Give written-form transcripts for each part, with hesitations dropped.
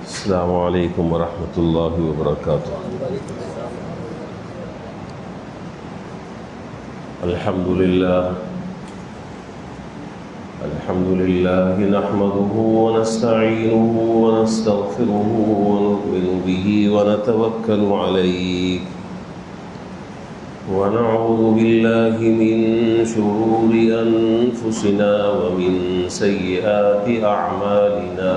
السلام علیکم ورحمۃ اللہ وبرکاتہ۔ الحمد للہ نحمده ونستعینه ونستغفره ونؤمن به ونتوکل علیہ ونعوذ باللہ من شرور انفسنا ومن سیئات اعمالنا،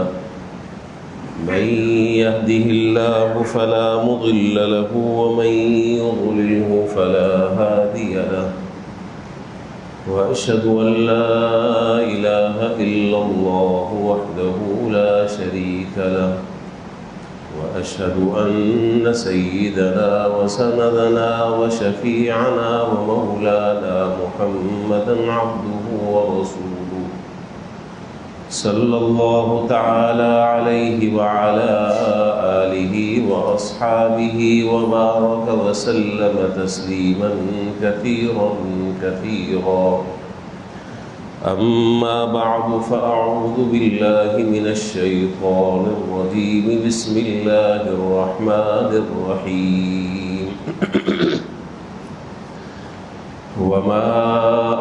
من يهده الله فلا مضل له ومن يضلله فلا هادي له، وأشهد أن لا إله إلا الله وحده لا شريك له، وأشهد أن سيدنا وسندنا وشفيعنا ومولانا محمدا عبده ورسوله صلى الله تعالى عليه وعلى آله وأصحابه وبارك وسلم تسليما كثيرا كثيرا. أما بعد فأعوذ بالله من الشيطان الرجيم. بسم الله الرحمن الرحيم. وما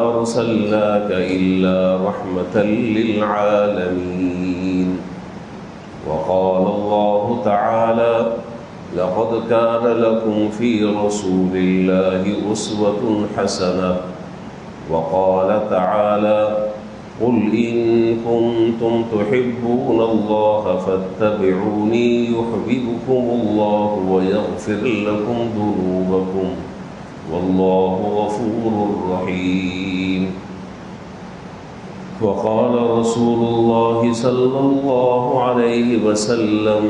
أرسلناك إلا رحمة للعالمين. وقال الله تعالى: لقد كان لكم في رسول الله أسوة حسنة. وقال تعالى: قل إن كنتم تحبون الله فاتبعوني يحببكم الله ويغفر لكم ذنوبكم والله غفور رحيم. وقال رسول الله صلى الله عليه وسلم: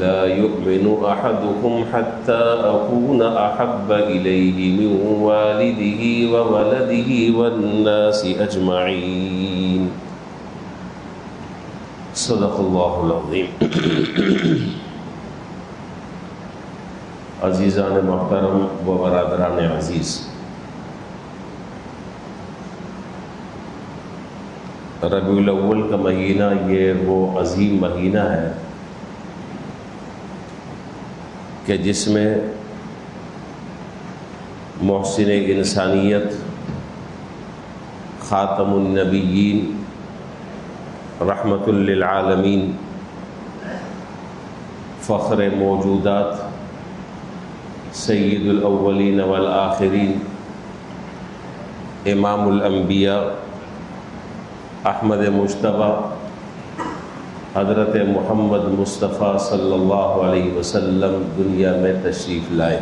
لا يؤمن أحدكم حتى أكون أحب إليه من والده وولده والناس أجمعين. صدق الله العظيم. عزیزان محترم و برادران عزیز، ربیع الاول کا مہینہ یہ وہ عظیم مہینہ ہے کہ جس میں محسن انسانیت، خاتم النبیین، رحمت للعالمین، فخر موجودات، سید الاولین والآخرین، امام الانبیاء، احمد مجتبیٰ، حضرت محمد مصطفیٰ صلی اللہ علیہ وسلم دنیا میں تشریف لائے،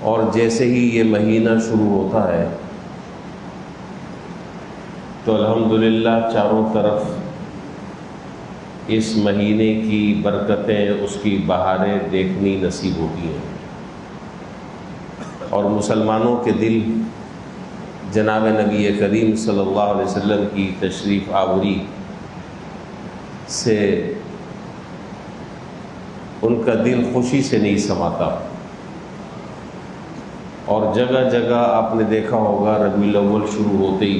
اور جیسے ہی یہ مہینہ شروع ہوتا ہے تو الحمدللہ چاروں طرف اس مہینے کی برکتیں، اس کی بہاریں دیکھنی نصیب ہوتی ہیں، اور مسلمانوں کے دل جناب نبی کریم صلی اللہ علیہ وسلم کی تشریف آوری سے ان کا دل خوشی سے نہیں سماتا، اور جگہ جگہ آپ نے دیکھا ہوگا ربیع الاول شروع ہوتے ہی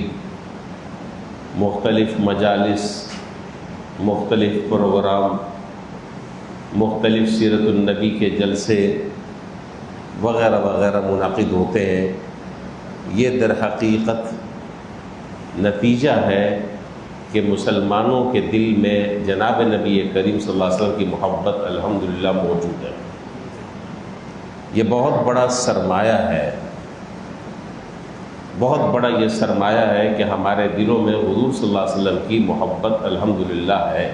مختلف مجالس، مختلف پروگرام، مختلف سیرت النبی کے جلسے وغیرہ وغیرہ منعقد ہوتے ہیں۔ یہ در حقیقت نتیجہ ہے کہ مسلمانوں کے دل میں جناب نبی کریم صلی اللہ علیہ وسلم کی محبت الحمدللہ موجود ہے۔ یہ بہت بڑا سرمایہ ہے، بہت بڑا یہ سرمایہ ہے کہ ہمارے دلوں میں حضور صلی اللہ علیہ وسلم کی محبت الحمدللہ ہے،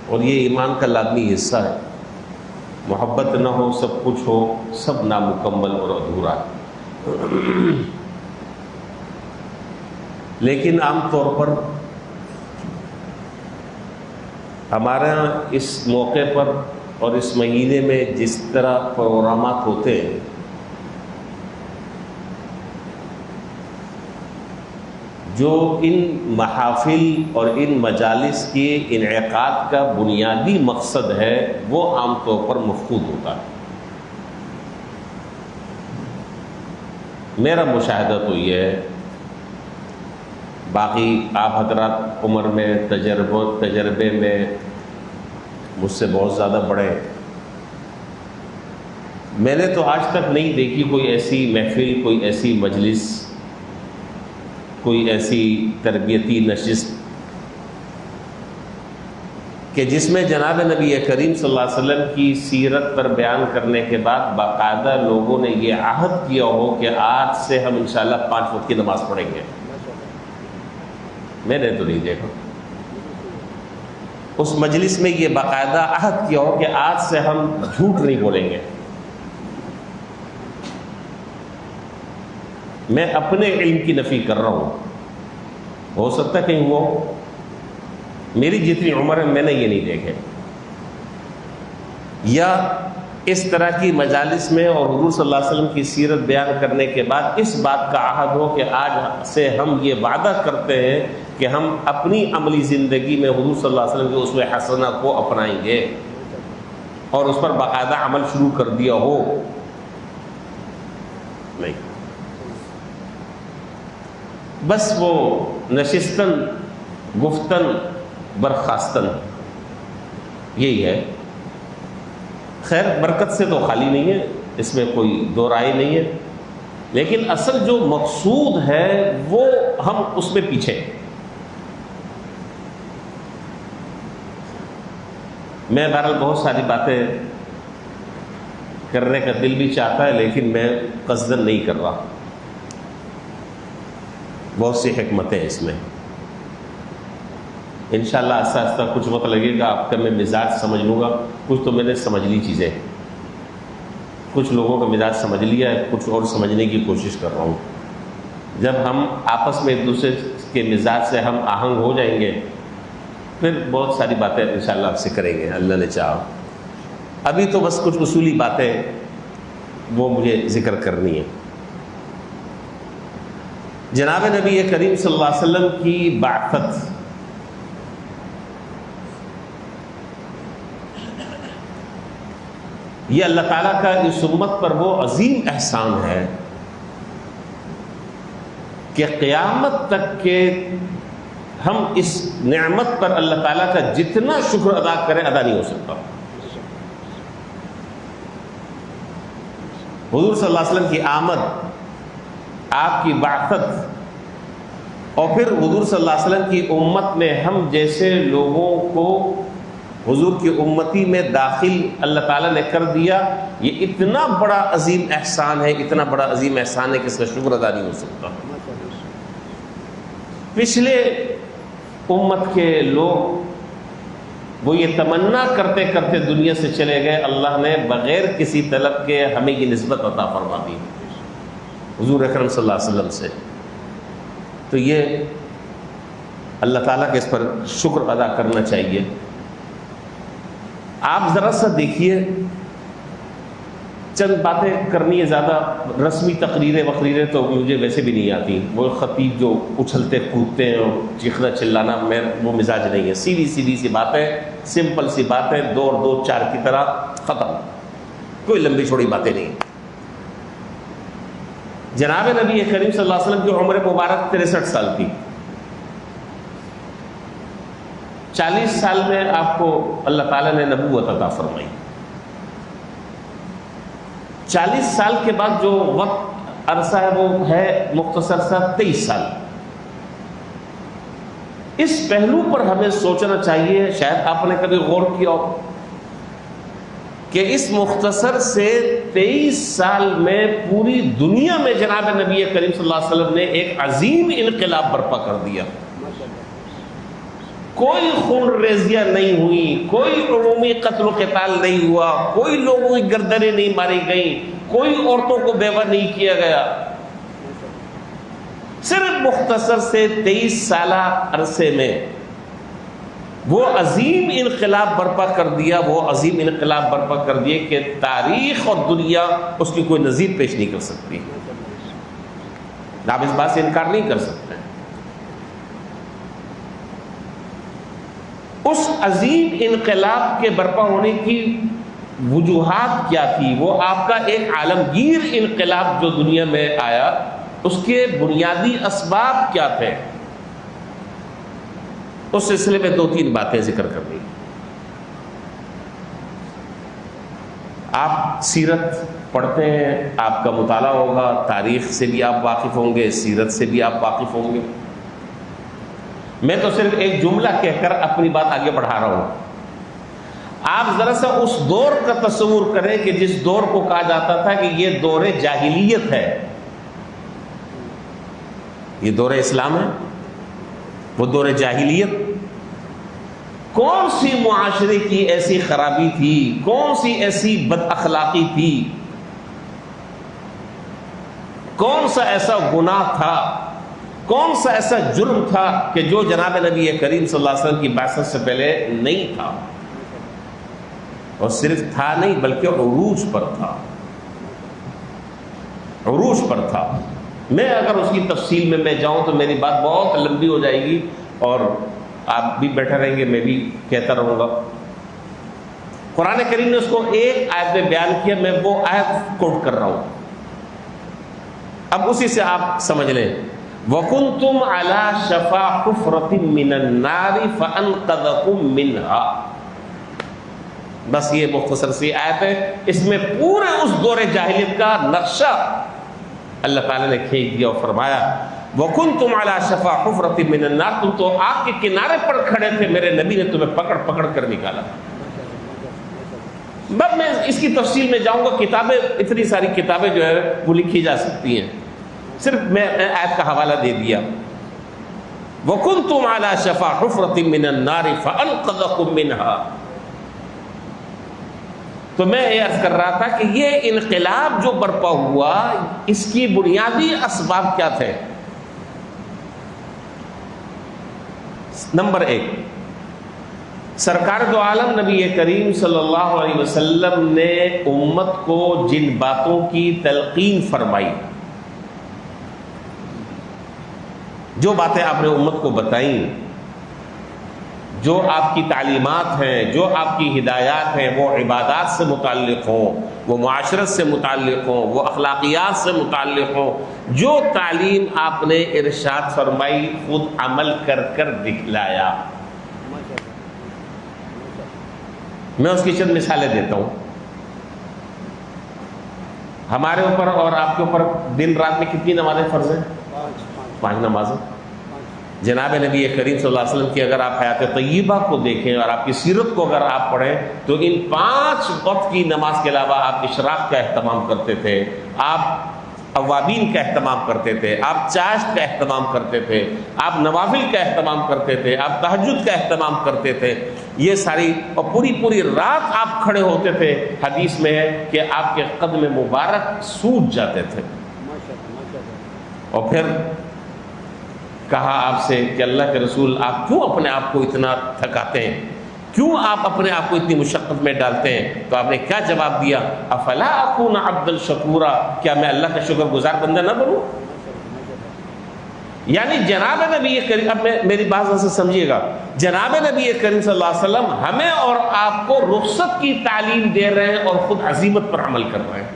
اور یہ ایمان کا لازمی حصہ ہے۔ محبت نہ ہو، سب کچھ ہو، سب نامکمل اور ادھورا ہے۔ لیکن عام طور پر ہمارے یہاں اس موقع پر اور اس مہینے میں جس طرح پروگرامات ہوتے ہیں، جو ان محافل اور ان مجالس کے انعقاد کا بنیادی مقصد ہے وہ عام طور پر مفقود ہوتا ہے۔ میرا مشاہدہ تو یہ ہے باقی آپ حضرات عمر میں تجربے میں مجھ سے بہت زیادہ بڑے، میں نے تو آج تک نہیں دیکھی کوئی ایسی محفل، کوئی ایسی مجلس، کوئی ایسی تربیتی نشست کہ جس میں جناب نبی کریم صلی اللہ علیہ وسلم کی سیرت پر بیان کرنے کے بعد باقاعدہ لوگوں نے یہ عہد کیا ہو کہ آج سے ہم انشاءاللہ 5 وقت کی نماز پڑھیں گے۔ میں نے تو نہیں دیکھا اس مجلس میں یہ باقاعدہ عہد کیا ہو کہ آج سے ہم جھوٹ نہیں بولیں گے۔ میں اپنے علم کی نفی کر رہا ہوں، ہو سکتا ہے کہیں وہ میری جتنی عمر ہے میں نے یہ نہیں دیکھے، یا اس طرح کی مجالس میں اور حضور صلی اللہ علیہ وسلم کی سیرت بیان کرنے کے بعد اس بات کا عہد ہو کہ آج سے ہم یہ وعدہ کرتے ہیں کہ ہم اپنی عملی زندگی میں حضور صلی اللہ علیہ وسلم کے اسوہ حسنہ کو اپنائیں گے اور اس پر باقاعدہ عمل شروع کر دیا ہو۔ نہیں، بس وہ نشستن گفتن برخاستن یہی ہے۔ خیر برکت سے تو خالی نہیں ہے، اس میں کوئی دو رائے نہیں ہے، لیکن اصل جو مقصود ہے وہ ہم اس میں پیچھے۔ میں بہرحال بہت ساری باتیں کرنے کا دل بھی چاہتا ہے لیکن میں قصداً نہیں کر رہا، بہت سی حکمتیں اس میں۔ انشاءاللہ آہستہ آہستہ کچھ وقت لگے گا، آپ کا میں مزاج سمجھ لوں گا، کچھ تو میں نے سمجھ لی چیزیں، کچھ لوگوں کا مزاج سمجھ لیا ہے، کچھ اور سمجھنے کی کوشش کر رہا ہوں۔ جب ہم آپس میں ایک دوسرے کے مزاج سے ہم آہنگ ہو جائیں گے پھر بہت ساری باتیں انشاءاللہ آپ سے کریں گے اللہ نے چاہا۔ ابھی تو بس کچھ اصولی باتیں وہ مجھے ذکر کرنی ہے۔ جناب نبی کریم صلی اللہ علیہ وسلم کی بعثت، یہ اللہ تعالیٰ کا اس امت پر وہ عظیم احسان ہے کہ قیامت تک کے ہم اس نعمت پر اللہ تعالیٰ کا جتنا شکر ادا کریں ادا نہیں ہو سکتا۔ حضور صلی اللہ علیہ وسلم کی آمد، آپ کی بعثت، اور پھر حضور صلی اللہ علیہ وسلم کی امت میں ہم جیسے لوگوں کو حضور کی امتی میں داخل اللہ تعالیٰ نے کر دیا، یہ اتنا بڑا عظیم احسان ہے، اتنا بڑا عظیم احسان ہے کہ اس کا شکر ادا نہیں ہو سکتا۔ پچھلے امت کے لوگ وہ یہ تمنا کرتے کرتے دنیا سے چلے گئے، اللہ نے بغیر کسی طلب کے ہمیں یہ نسبت عطا فرما دی حضور اکرم صلی اللہ علیہ وسلم سے۔ تو یہ اللہ تعالیٰ کے اس پر شکر ادا کرنا چاہیے۔ آپ ذرا سا دیکھیے، چند باتیں کرنی ہے، زیادہ رسمی تقریریں وقریریں تو مجھے ویسے بھی نہیں آتی، وہ خطیب جو اچھلتے کودتے ہیں اور چیخنا چلانا میں وہ مزاج نہیں ہے، سیدھی سیدھی سی باتیں، سمپل سی باتیں، 2 اور 2 4 کی طرح ختم، کوئی لمبی چھوڑی باتیں نہیں۔ جناب نبی کریم صلی اللہ علیہ وسلم کی عمر مبارک 63 سال تھی، 40 سال میں آپ کو اللہ تعالیٰ نے نبوت عطا فرمائی۔ 40 سال کے بعد جو وقت عرصہ ہے وہ ہے مختصر سا 23 سال۔ اس پہلو پر ہمیں سوچنا چاہیے، شاید آپ نے کبھی غور کیا ہو کہ اس مختصر سے 23 سال میں پوری دنیا میں جناب نبی کریم صلی اللہ علیہ وسلم نے ایک عظیم انقلاب برپا کر دیا۔ کوئی خون ریزیاں نہیں ہوئی، کوئی عمومی قتل و قتال نہیں ہوا، کوئی لوگوں کی گردنیں نہیں ماری گئیں، کوئی عورتوں کو بیوہ نہیں کیا گیا۔ صرف مختصر سے 23 سالہ عرصے میں وہ عظیم انقلاب برپا کر دیا، وہ عظیم انقلاب برپا کر دیا کہ تاریخ اور دنیا اس کی کوئی نظیر پیش نہیں کر سکتی۔ آپ اس بات سے انکار نہیں کر سکتے۔ اس عظیم انقلاب کے برپا ہونے کی وجوہات کیا تھی؟ وہ آپ کا ایک عالمگیر انقلاب جو دنیا میں آیا، اس کے بنیادی اسباب کیا تھے؟ اس سلسلے میں 2-3 باتیں ذکر کرنی. آپ سیرت پڑھتے ہیں، آپ کا مطالعہ ہوگا، تاریخ سے بھی آپ واقف ہوں گے، سیرت سے بھی آپ واقف ہوں گے. میں تو صرف ایک جملہ کہہ کر اپنی بات آگے بڑھا رہا ہوں. آپ ذرا سا اس دور کا تصور کریں کہ جس دور کو کہا جاتا تھا کہ یہ دور جاہلیت ہے. یہ دور اسلام ہے، وہ دور جاہلیت. کون سی معاشرے کی ایسی خرابی تھی، کون سی ایسی بد اخلاقی تھی، کون سا ایسا گناہ تھا، کون سا ایسا جرم تھا کہ جو جناب نبی کریم صلی اللہ علیہ وسلم کی بعثت سے پہلے نہیں تھا. اور صرف تھا نہیں بلکہ عروج پر تھا، عروج پر تھا. میں اگر اس کی تفصیل میں جاؤں تو میری بات بہت لمبی ہو جائے گی اور آپ بھی بیٹھے رہیں گے، میں بھی کہتا رہوں گا. قرآن کریم نے اس کو ایک آیت میں بیان کیا، میں وہ آیت کوٹ کر رہا ہوں. اب اسی سے آپ سمجھ لیں. وَكُنْتُمْ عَلَى شَفَا حُفْرَةٍ مِّنَ النَّارِ فَأَنْقَذَكُم مِّنْهَا. بس یہ مختصر سی آیت ہے، اس میں پورے اس دور جاہلیت کا نقشہ اللہ تعالیٰ نے کھینچ دیا اور فرمایا وَكُنْتُمْ عَلَى شَفَا حُفْرَةٍ مِّنَ النَّارِ. تم تو آگ کے کنارے پر کھڑے تھے، میرے نبی نے تمہیں پکڑ پکڑ کر نکالا. اب میں اس کی تفصیل میں جاؤں گا. کتابیں، اتنی ساری کتابیں جو ہے وہ لکھی جا سکتی ہیں، صرف میں آیت کا حوالہ دے دیا. وَكُنْتُمْ عَلَى شَفَا حُفْرَةٍ مِّنَ النَّارِ فَأَنْقَذَكُم مِّنْهَا. تو میں یہ عرض کر رہا تھا کہ یہ انقلاب جو برپا ہوا، اس کی بنیادی اسباب کیا تھے؟ نمبر 1، سرکار دو عالم نبی کریم صلی اللہ علیہ وسلم نے امت کو جن باتوں کی تلقین فرمائی، جو باتیں آپ نے امت کو بتائیں، جو آپ کی تعلیمات ہیں، جو آپ کی ہدایات ہیں، وہ عبادات سے متعلق ہوں، وہ معاشرت سے متعلق ہوں، وہ اخلاقیات سے متعلق ہوں، جو تعلیم آپ نے ارشاد فرمائی خود عمل کر کر دکھلایا. میں اس کی چند مثالیں دیتا ہوں. ہمارے اوپر اور آپ کے اوپر دن رات میں کتنی نمازیں فرض ہیں؟ 5 نمازیں. جناب نبی کریم صلی اللہ علیہ وسلم کی اگر آپ حیات طیبہ کو دیکھیں اور آپ کی سیرت کو اگر آپ پڑھیں تو ان 5 وقت کی نماز کے علاوہ آپ اشراق کا اہتمام کرتے تھے، آپ اوابین کا اہتمام کرتے تھے، آپ چاشت کا اہتمام کرتے تھے، آپ نوافل کا اہتمام کرتے تھے، آپ تہجد کا اہتمام کرتے تھے. یہ ساری اور پوری رات آپ کھڑے ہوتے تھے. حدیث میں ہے کہ آپ کے قدم مبارک سوج جاتے تھے. اور پھر کہا آپ سے کہ اللہ کے رسول آپ کیوں اپنے آپ کو اتنا تھکاتے ہیں، کیوں آپ اپنے آپ کو اتنی مشقت میں ڈالتے ہیں؟ تو آپ نے کیا جواب دیا؟ افلا اکون عبدا شکورا، کیا میں اللہ کا شکر گزار بندہ نہ بنوں؟ یعنی جناب نبی کریم، اب میری بات سے سمجھیے گا، جناب نبی کریم صلی اللہ علیہ وسلم ہمیں اور آپ کو رخصت کی تعلیم دے رہے ہیں اور خود عزیمت پر عمل کر رہے ہیں.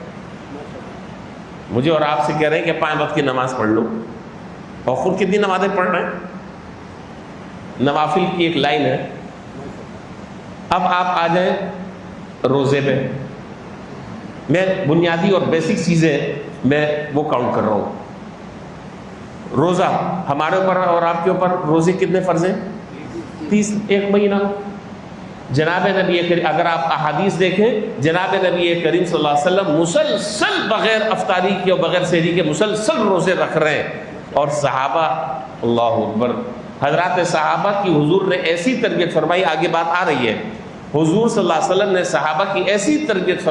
مجھے اور آپ سے کہہ رہے ہیں کہ 5 وقت کی نماز پڑھ لو، اور خود کتنی نمازیں پڑھ رہے ہیں؟ نوافل کی ایک لائن ہے. اب آپ آ جائیں روزے پہ. میں بنیادی اور بیسک چیزیں میں وہ کاؤنٹ کر رہا ہوں. روزہ ہمارے اوپر اور آپ کے اوپر روزے کتنے فرض ہیں؟ 30. 1 مہینہ. جناب نبی کریم، اگر آپ احادیث دیکھیں، جناب نبی کریم صلی اللہ علیہ وسلم مسلسل بغیر افطاری کے اور بغیر سحری کے مسلسل روزے رکھ رہے ہیں. اور صحابہ، اللہ اکبر، حضرات صحابہ کی حضور نے ایسی تربیت فرمائی. آگے بات آ رہی ہے. حضور صلی اللہ علیہ وسلم نے صحابہ کی ایسی تربیت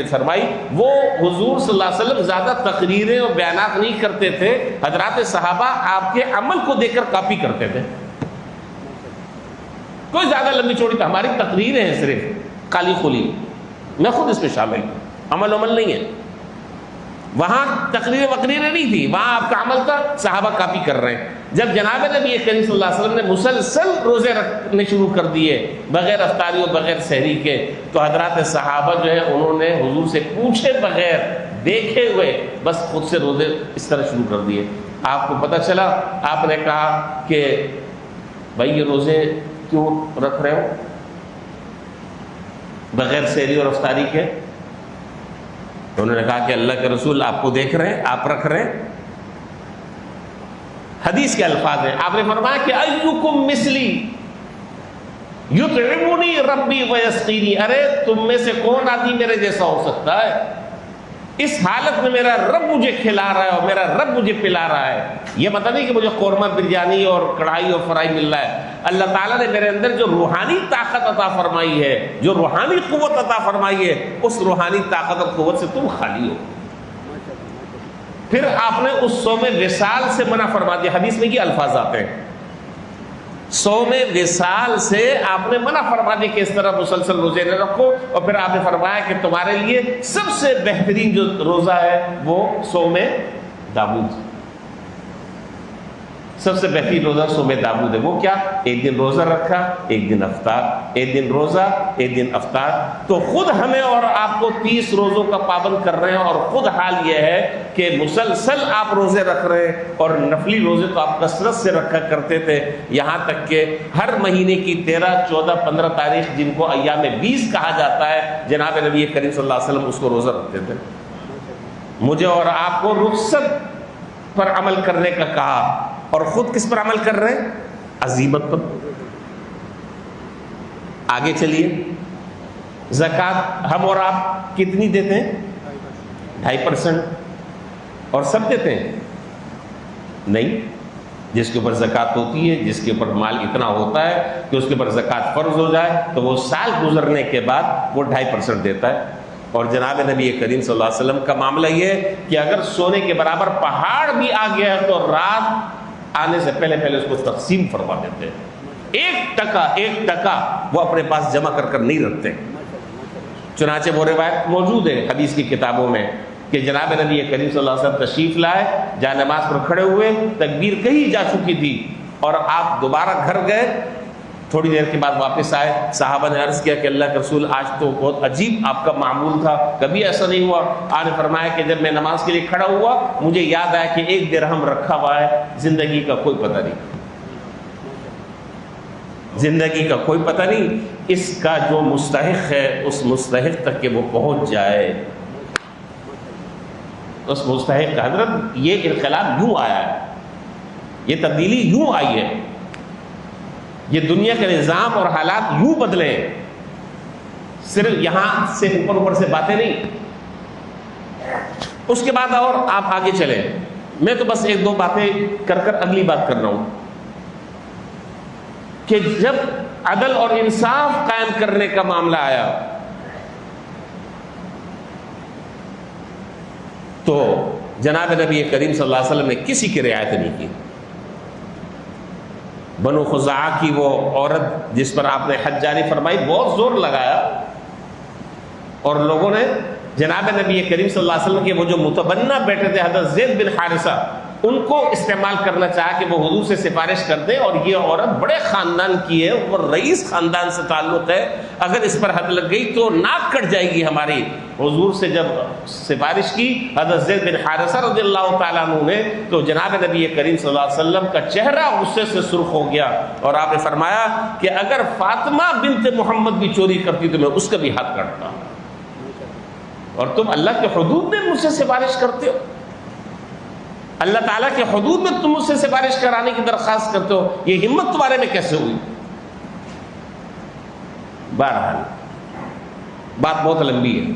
فرمائی. وہ حضور صلی اللہ علیہ وسلم زیادہ تقریریں اور بیانات نہیں کرتے تھے. حضرات صحابہ آپ کے عمل کو دیکھ کر کاپی کرتے تھے. کوئی زیادہ لمبی چوڑی، ہماری تقریریں ہیں صرف کالی کھلی، میں خود اس میں شامل ہوں. عمل نہیں ہے. وہاں تقریریں وقریریں نہیں تھی، وہاں آپ کا عمل تھا. صحابہ کاپی کر رہے ہیں. جب جناب نبی کریم صلی اللہ علیہ وسلم نے مسلسل روزے رکھنے شروع کر دیے بغیر افطاری اور بغیر سحری کے، تو حضرات صحابہ جو ہے انہوں نے حضور سے پوچھے بغیر، دیکھے ہوئے بس خود سے روزے اس طرح شروع کر دیے. آپ کو پتہ چلا، آپ نے کہا کہ بھائی یہ روزے کیوں رکھ رہے ہو بغیر سحری اور افطاری کے؟ تو انہوں نے کہا کہ اللہ کے رسول آپ کو دیکھ رہے ہیں، آپ رکھ رہے ہیں۔ حدیث کے الفاظ ہیں، آپ نے فرمایا کہ ایکم مثلی یطعمنی ربی ویسقینی، ارے تم میں سے کون آدمی میرے جیسا ہو سکتا ہے؟ اس حالت میں میرا رب مجھے کھلا رہا ہے اور میرا رب مجھے پلا رہا ہے۔ یہ پتہ نہیں کہ مجھے قورمہ بریانی اور کڑھائی اور فرائی مل رہا ہے، اللہ تعالیٰ نے میرے اندر جو روحانی طاقت عطا فرمائی ہے، جو روحانی قوت عطا فرمائی ہے، اس روحانی طاقت اور قوت سے تم خالی ہو۔ پھر آپ نے اس صوم وصال سے منع فرما دیا، حدیث میں یہ الفاظ آتے ہیں، صوم وصال سے آپ نے منع فرما دیا کہ اس طرح مسلسل روزے نہ رکھو، اور پھر آپ نے فرمایا کہ تمہارے لیے سب سے بہترین جو روزہ ہے وہ صوم داؤد، سب سے بہترین روزہ صوم داؤد ہے۔ وہ کیا؟ ایک دن روزہ رکھا، ایک دن افطار، ایک دن روزہ ایک دن افطار۔ تو خود ہمیں اور آپ کو 30 روزوں کا پابند کر رہے ہیں، اور خود حال یہ ہے کہ مسلسل آپ روزے رکھ رہے ہیں، اور نفلی روزے تو آپ کثرت سے رکھا کرتے تھے، یہاں تک کہ ہر مہینے کی 13، 14، 15 تاریخ جن کو ایام 20 کہا جاتا ہے، جناب نبی کریم صلی اللہ علیہ وسلم اس کو روزہ رکھتے تھے۔ مجھے اور آپ کو رخصت پر عمل کرنے کا کہا، اور خود کس پر عمل کر رہے ہیں؟ عزیمت پر۔ آگے چلیے، زکوٰۃ ہم اور آپ کتنی دیتے ہیں؟ 2.5%۔ اور سب دیتے ہیں؟ نہیں، جس کے اوپر زکوٰۃ ہوتی ہے، جس کے اوپر مال اتنا ہوتا ہے کہ اس کے اوپر زکوٰۃ فرض ہو جائے، تو وہ سال گزرنے کے بعد وہ 2.5% دیتا ہے۔ اور جناب نبی کریم صلی اللہ علیہ وسلم کا معاملہ یہ ہے کہ اگر سونے کے برابر پہاڑ بھی آ گیا ہے تو رات آنے سے پہلے اس کو تقسیم فرما دیتے ہیں، 1% وہ اپنے پاس جمع کر نہیں رکھتے۔ چنانچہ وہ روایت موجود ہے حدیث کی کتابوں میں کہ جناب نبی کریم صلی اللہ علیہ وسلم تشریف لائے، جہاں نماز پر کھڑے ہوئے، تکبیر کہیں جا چکی تھی، اور آپ دوبارہ گھر گئے، تھوڑی دیر کے بعد واپس آئے، صحابہ نے عرض کیا کہ اللہ کے رسول آج تو بہت عجیب آپ کا معمول تھا، کبھی ایسا نہیں ہوا۔ آپ نے فرمایا کہ جب میں نماز کے لیے کھڑا ہوا مجھے یاد آیا کہ 1 درہم رکھا ہوا ہے، زندگی کا کوئی پتہ نہیں، زندگی کا کوئی پتہ نہیں، اس کا جو مستحق ہے اس مستحق تک کہ وہ پہنچ جائے، اس مستحق کا۔ حضرت یہ انقلاب یوں آیا ہے، یہ تبدیلی یوں آئی ہے، یہ دنیا کے نظام اور حالات یوں بدلے، صرف یہاں سے اوپر سے باتیں نہیں۔ اس کے بعد اور آپ آگے چلیں، میں تو بس 1-2 باتیں کر اگلی بات کر رہا ہوں کہ جب عدل اور انصاف قائم کرنے کا معاملہ آیا تو جناب نبی کریم صلی اللہ علیہ وسلم نے کسی کی رعایت نہیں کی۔ بنو خزاعہ کی وہ عورت جس پر آپ نے حج جاری فرمائی، بہت زور لگایا، اور لوگوں نے جناب نبی کریم صلی اللہ علیہ وسلم کے وہ جو متبنہ بیٹے تھے حضرت زید بن حارثہ، ان کو استعمال کرنا چاہا کہ وہ حضور سے سفارش کر دیں، اور یہ عورت بڑے خاندان کی ہے، وہ رئیس خاندان سے تعلق ہے، اگر اس پر حد لگ گئی تو ناک کٹ جائے گی ہماری۔ حضور سے جب سفارش کی حضرت زید بن حارثہ رضی اللہ تعالیٰ عنہ نے، تو جناب نبی کریم صلی اللہ علیہ وسلم کا چہرہ غصے سے سرخ ہو گیا، اور آپ نے فرمایا کہ اگر فاطمہ بنت محمد بھی چوری کرتی تو میں اس کا بھی ہاتھ کاٹتا، اور تم اللہ کے حدود میں مجھ سے سفارش کرتے ہو، اللہ تعالیٰ کے حدود میں تم مجھ سے سفارش کرانے کی درخواست کرتے ہو، یہ ہمت تمہارے میں کیسے ہوئی؟ بہرحال بات بہت لمبی ہے،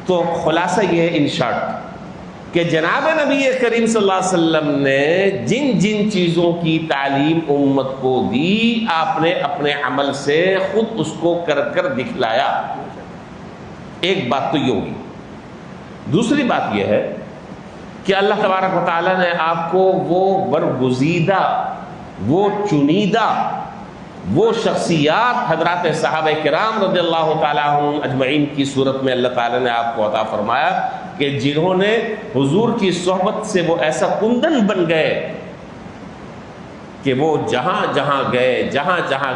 تو خلاصہ یہ ہے ان شارٹ کہ جناب نبی کریم صلی اللہ علیہ وسلم نے جن جن چیزوں کی تعلیم امت کو دی، آپ نے اپنے عمل سے خود اس کو کر دکھلایا۔ ایک بات تو یہ ہوگی۔ دوسری بات یہ ہے کہ اللہ تبارک و تعالیٰ نے آپ کو وہ برگزیدہ، وہ چنیدہ، وہ شخصیات حضرات صحابہ کرام رضی اللہ تعالیٰ عنہم اجمعین کی صورت میں اللہ تعالیٰ نے آپ کو عطا فرمایا کہ جنہوں نے حضور کی صحبت سے وہ ایسا کندن بن گئے کہ وہ جہاں جہاں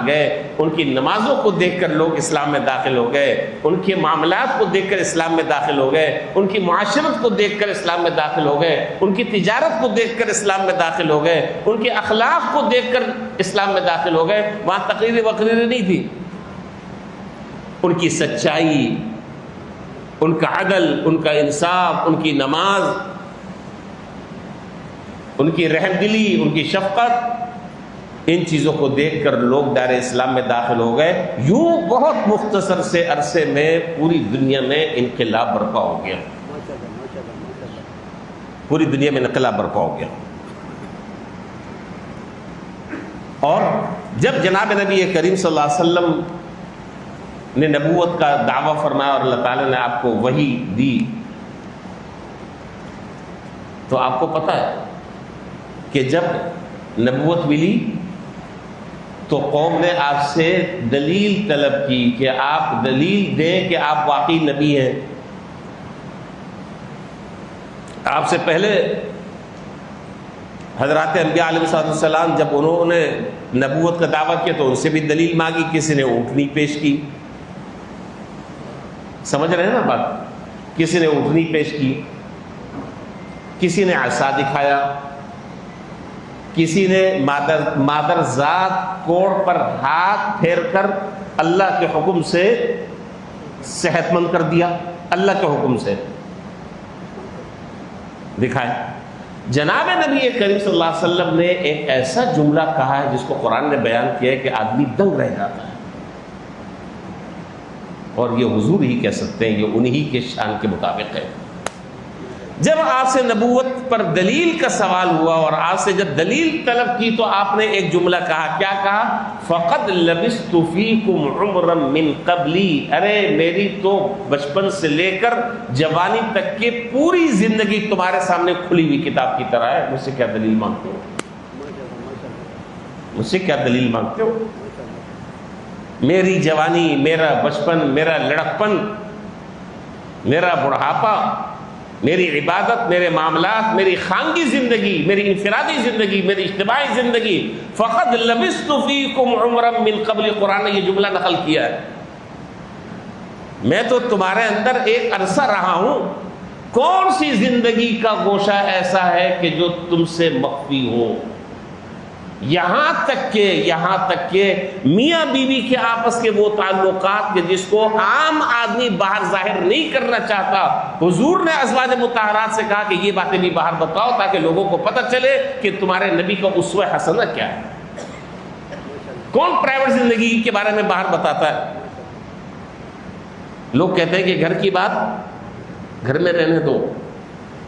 گئے ان کی نمازوں کو دیکھ کر لوگ اسلام میں داخل ہو گئے، ان کے معاملات کو دیکھ کر اسلام میں داخل ہو گئے، ان کی معاشرت کو دیکھ کر اسلام میں داخل ہو گئے، ان کی تجارت کو دیکھ کر اسلام میں داخل ہو گئے، ان کے اخلاق کو دیکھ کر اسلام میں داخل ہو گئے۔ وہاں تقریریں وقریریں نہیں تھی، ان کی سچائی، ان کا عدل، ان کا انصاف، ان کی نماز، ان کی رحم دلی، ان کی شفقت، ان چیزوں کو دیکھ کر لوگ دار اسلام میں داخل ہو گئے۔ یوں بہت مختصر سے عرصے میں پوری دنیا میں انقلاب برپا ہو گیا، پوری دنیا میں انقلاب برپا ہو گیا۔ اور جب جناب نبی کریم صلی اللہ علیہ وسلم نے نبوت کا دعویٰ فرمایا اور اللہ تعالیٰ نے آپ کو وحی دی، تو آپ کو پتہ ہے کہ جب نبوت ملی تو قوم نے آپ سے دلیل طلب کی کہ آپ دلیل دیں کہ آپ واقعی نبی ہیں۔ آپ سے پہلے حضرات انبیاء علیہ السلام جب انہوں نے نبوت کا دعویٰ کیا تو ان سے بھی دلیل مانگی، کسی نے اونٹنی پیش کی، سمجھ رہے ہیں نا بات، کسی نے اونٹنی پیش کی، کسی نے عصا دکھایا، کسی نے مادر ذات کوڑ پر ہاتھ پھیر کر اللہ کے حکم سے صحت مند کر دیا، اللہ کے حکم سے دکھائے۔ جناب نبی کریم صلی اللہ علیہ وسلم نے ایک ایسا جملہ کہا ہے جس کو قرآن نے بیان کیا ہے کہ آدمی دنگ رہ جاتا ہے، اور یہ حضور ہی کہہ سکتے ہیں، یہ انہی کے شان کے مطابق ہے۔ جب آپ سے نبوت پر دلیل کا سوال ہوا اور آپ سے جب دلیل طلب کی تو آپ نے ایک جملہ کہا، کیا کہا؟ فَقَدْ لَبِثْتُ فِيكُمْ عُمْرًا مِّن قَبْلِي، ارے میری تو بچپن سے لے کر جوانی تک کی پوری زندگی تمہارے سامنے کھلی ہوئی کتاب کی طرح ہے، مجھ سے کیا دلیل مانگتے ہو؟ مجھ سے کیا دلیل مانگتے ہو؟ میری جوانی، میرا بچپن، میرا لڑکپن، میرا بڑھاپا، میری عبادت، میرے معاملات، میری خانگی زندگی، میری انفرادی زندگی، میری اجتماعی زندگی، فقد لبثت فیکم عمرا من قبل، قرآن نے یہ جملہ نقل کیا ہے، میں تو تمہارے اندر ایک عرصہ رہا ہوں، کون سی زندگی کا گوشہ ایسا ہے کہ جو تم سے مخفی ہو؟ یہاں تک کہ میاں بیوی کے آپس کے وہ تعلقات کہ جس کو عام آدمی باہر ظاہر نہیں کرنا چاہتا، حضور نے ازواج مطہرات سے کہا کہ یہ باتیں بھی باہر بتاؤ تاکہ لوگوں کو پتہ چلے کہ تمہارے نبی کا اسوہ حسنہ کیا ہے۔ کون پرائیویٹ زندگی کے بارے میں باہر بتاتا ہے؟ لوگ کہتے ہیں کہ گھر کی بات گھر میں رہنے دو،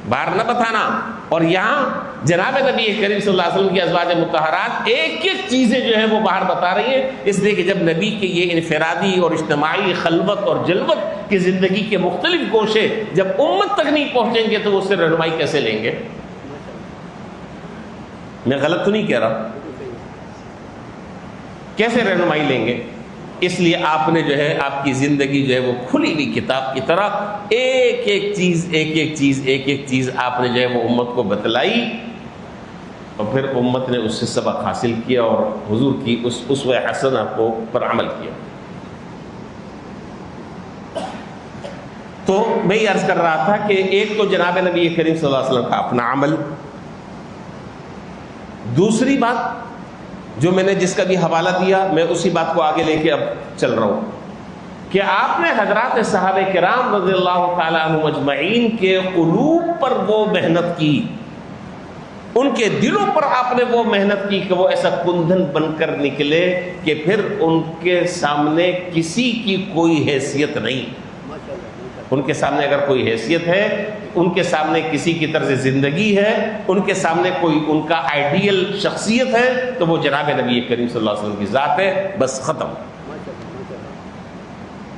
باہر نہ بتانا، اور یہاں جناب نبی کریم صلی اللہ علیہ وسلم کی ازواج مطہرات ایک ایک چیزیں جو ہیں وہ باہر بتا رہی ہیں، اس لیے کہ جب نبی کے یہ انفرادی اور اجتماعی خلوت اور جلوت کی زندگی کے مختلف گوشے جب امت تک نہیں پہنچیں گے تو وہ اس سے رہنمائی کیسے لیں گے؟ میں غلط تو نہیں کہہ رہا، کیسے رہنمائی لیں گے؟ اس لیے آپ نے جو ہے آپ کی زندگی جو ہے وہ کھلی ہوئی کتاب کی طرح ایک ایک چیز آپ نے جو ہے وہ امت کو بتلائی، اور پھر امت نے اس سے سبق حاصل کیا اور حضور کی اس اسوہ حسنہ کو پر عمل کیا۔ تو میں یہ عرض کر رہا تھا کہ ایک تو جناب نبی کریم صلی اللہ علیہ وسلم کا اپنا عمل، دوسری بات جو میں نے جس کا بھی حوالہ دیا میں اسی بات کو آگے لے کے اب چل رہا ہوں کہ آپ نے حضرات صحابہ کرام رضی اللہ تعالیٰ عنہم اجمعین کے قلوب پر وہ محنت کی، ان کے دلوں پر آپ نے وہ محنت کی کہ وہ ایسا کندھن بن کر نکلے کہ پھر ان کے سامنے کسی کی کوئی حیثیت نہیں۔ ان کے سامنے اگر کوئی حیثیت ہے، ان کے سامنے کسی کی طرز زندگی ہے، ان کے سامنے کوئی ان کا آئیڈیل شخصیت ہے تو وہ جناب نبی کریم صلی اللہ علیہ وسلم کی ذات ہے، بس ختم۔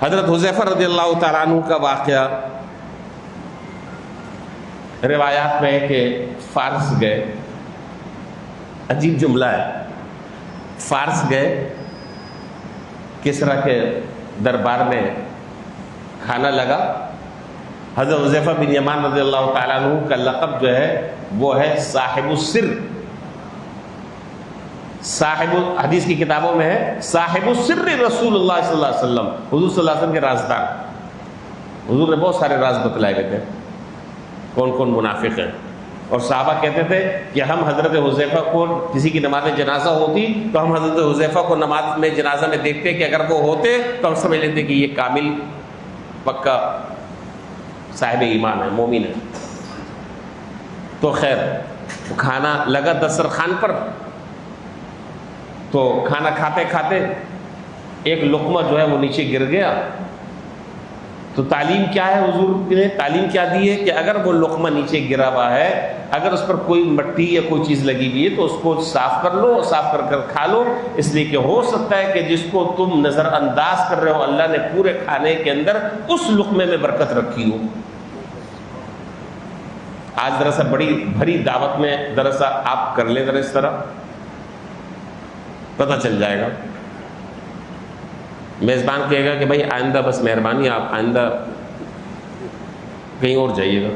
حضرت حذیفہ رضی اللہ تعالیٰ عنہ کا واقعہ روایات میں ہے کہ فارس گئے، عجیب جملہ ہے، فارس گئے، کسریٰ کے دربار میں کھانا لگا، حضرت حذیفہ بن یمان رضی اللہ تعالیٰ عنہ کا لقب جو ہے وہ ہے صاحب السر، صاحب حدیث کی کتابوں میں ہے صاحب السر رسول اللہ صلی اللہ علیہ وسلم، حضور صلی اللہ علیہ وسلم کے رازدار. حضور نے بہت سارے راز بتلائے گئے تھے کون کون منافق ہیں. اور صحابہ کہتے تھے کہ ہم حضرت حذیفہ کو کسی کی نماز جنازہ ہوتی تو ہم حضرت حذیفہ کو نماز میں جنازہ میں دیکھتے کہ اگر وہ ہوتے تو ہم سمجھ لیتے کہ یہ کامل پکا صاحب ایمان ہے، مومن ہے. تو خیر کھانا لگا دسترخوان پر، تو کھانا کھاتے کھاتے ایک لقمہ جو ہے وہ نیچے گر گیا. تو تعلیم کیا ہے، حضور نے تعلیم کیا دی ہے کہ اگر وہ لقمہ نیچے گرا ہوا ہے، اگر اس پر کوئی مٹی یا کوئی چیز لگی ہوئی ہے تو اس کو صاف کر لو، اور صاف کر کر کھا لو. اس لیے کہ ہو سکتا ہے کہ جس کو تم نظر انداز کر رہے ہو اللہ نے پورے کھانے کے اندر اس لقمے میں برکت رکھی ہو. آج ذرا بڑی بھری دعوت میں ذرا آپ کر لیں، ذرا اس طرح پتہ چل جائے گا. میزبان کہے گا کہ بھائی آئندہ بس مہربانی آپ آئندہ کہیں اور جائیے گا.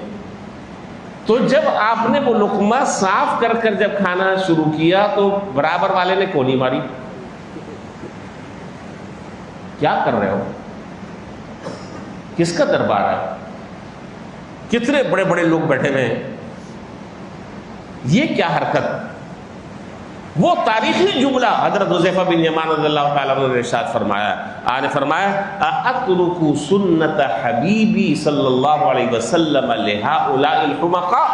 تو جب آپ نے وہ لقمہ صاف کر کر جب کھانا شروع کیا تو برابر والے نے کونی ماری. کیا کر رہے ہو؟ کس کا دربار ہے؟ کتنے بڑے بڑے لوگ بیٹھے ہوئے ہیں، یہ کیا حرکت؟ وہ تاریخی جملہ حضرت حذیفہ بن یمان رضی اللہ تعالیٰ عنہ نے ارشاد فرمایا. آپ نے فرمایا اَأَتْرُكُ سُنَّةَ حَبِيبِي صلی اللہ علیہ وسلم لِهَؤُلَاءِ الْحُمَقَاءِ.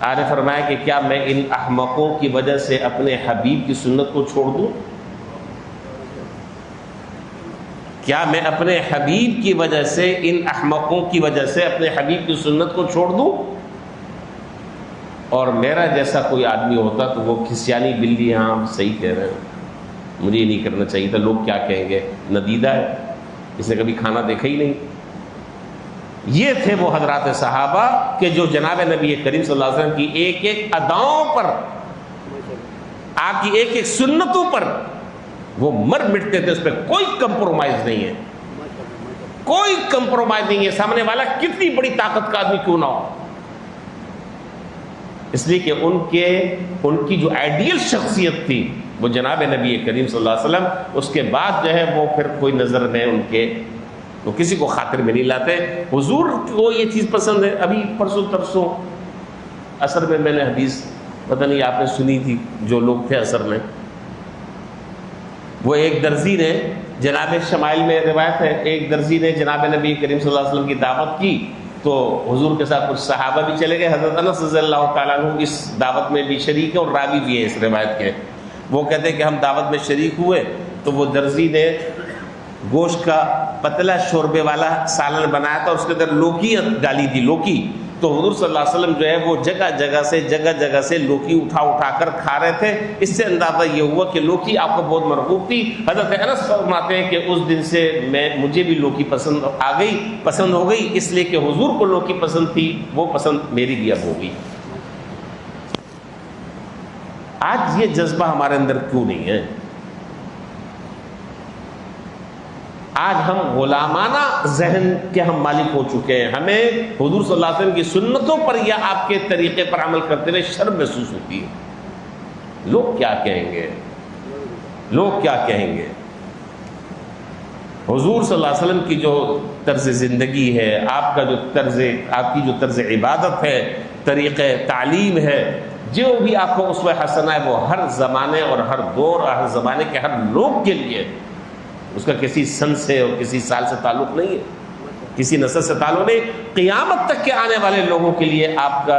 آپ نے فرمایا کہ کیا میں ان احمقوں کی وجہ سے اپنے حبیب کی سنت کو چھوڑ دوں؟ کیا میں اپنے حبیب کی وجہ سے، ان احمقوں کی وجہ سے اپنے حبیب کی سنت کو چھوڑ دوں؟ اور میرا جیسا کوئی آدمی ہوتا تو وہ کھسیانی بلی، ہاں صحیح کہہ رہے ہیں، مجھے یہ نہیں کرنا چاہیے تھا، لوگ کیا کہیں گے، ندیدہ ہے، اس نے کبھی کھانا دیکھا ہی نہیں. یہ تھے وہ حضرات صحابہ کہ جو جناب نبی کریم صلی اللہ علیہ وسلم کی ایک ایک اداؤں پر، آپ کی ایک ایک سنتوں پر وہ مر مٹتے تھے. اس پہ کوئی کمپرومائز نہیں ہے، کوئی کمپرومائز نہیں ہے، سامنے والا کتنی بڑی طاقت کا آدمی کیوں نہ ہو. اس لیے کہ ان کی جو آئیڈیل شخصیت تھی وہ جناب نبی کریم صلی اللہ علیہ وسلم. اس کے بعد جو ہے وہ پھر کوئی نظر میں ان کے وہ کسی کو خاطر میں نہیں لاتے. حضور کو یہ چیز پسند ہے. ابھی پرسوں ترسوں اثر میں نے حدیث پتہ نہیں آپ نے سنی تھی، جو لوگ تھے اثر میں، وہ ایک درزی نے، جناب شمائل میں روایت ہے، ایک درزی نے جناب نبی کریم صلی اللہ علیہ وسلم کی دعوت کی تو حضور کے ساتھ کچھ صحابہ بھی چلے گئے. حضرت انس رضی اللہ تعالیٰ عنہ اس دعوت میں بھی شریک ہیں اور راوی بھی ہیں اس روایت کے. وہ کہتے ہیں کہ ہم دعوت میں شریک ہوئے تو وہ درزی نے گوشت کا پتلا شوربے والا سالن بنایا تھا، اس کے اندر لوکی ڈالی تھی، لوکی. تو حضور صلی اللہ علیہ وسلم جو ہے وہ جگہ جگہ سے لوکی اٹھا کر کھا رہے تھے. اس سے اندازہ یہ ہوا کہ لوکی آپ کو بہت مرغوب تھی. حضرت انس فرماتے ہیں کہ اس دن سے مجھے بھی لوکی پسند ہو گئی، اس لیے کہ حضور کو لوکی پسند تھی، وہ پسند میری بھی اب ہو گئی. آج یہ جذبہ ہمارے اندر کیوں نہیں ہے؟ آج ہم غلامانہ ذہن کے ہم مالک ہو چکے ہیں. ہمیں حضور صلی اللہ علیہ وسلم کی سنتوں پر یا آپ کے طریقے پر عمل کرتے ہوئے شرم محسوس ہوتی ہے. لوگ کیا کہیں گے، لوگ کیا کہیں گے. حضور صلی اللہ علیہ وسلم کی جو طرز زندگی ہے، آپ کی جو طرز عبادت ہے، طریقہ تعلیم ہے، جو بھی آپ کو اسوہ حسنہ ہے، وہ ہر زمانے اور ہر دور اور ہر زمانے کے ہر لوگ کے لیے، اس کا کسی سن سے اور کسی سال سے تعلق نہیں ہے، کسی نسل سے تعلق نہیں. قیامت تک کے آنے والے لوگوں کے لیے آپ کا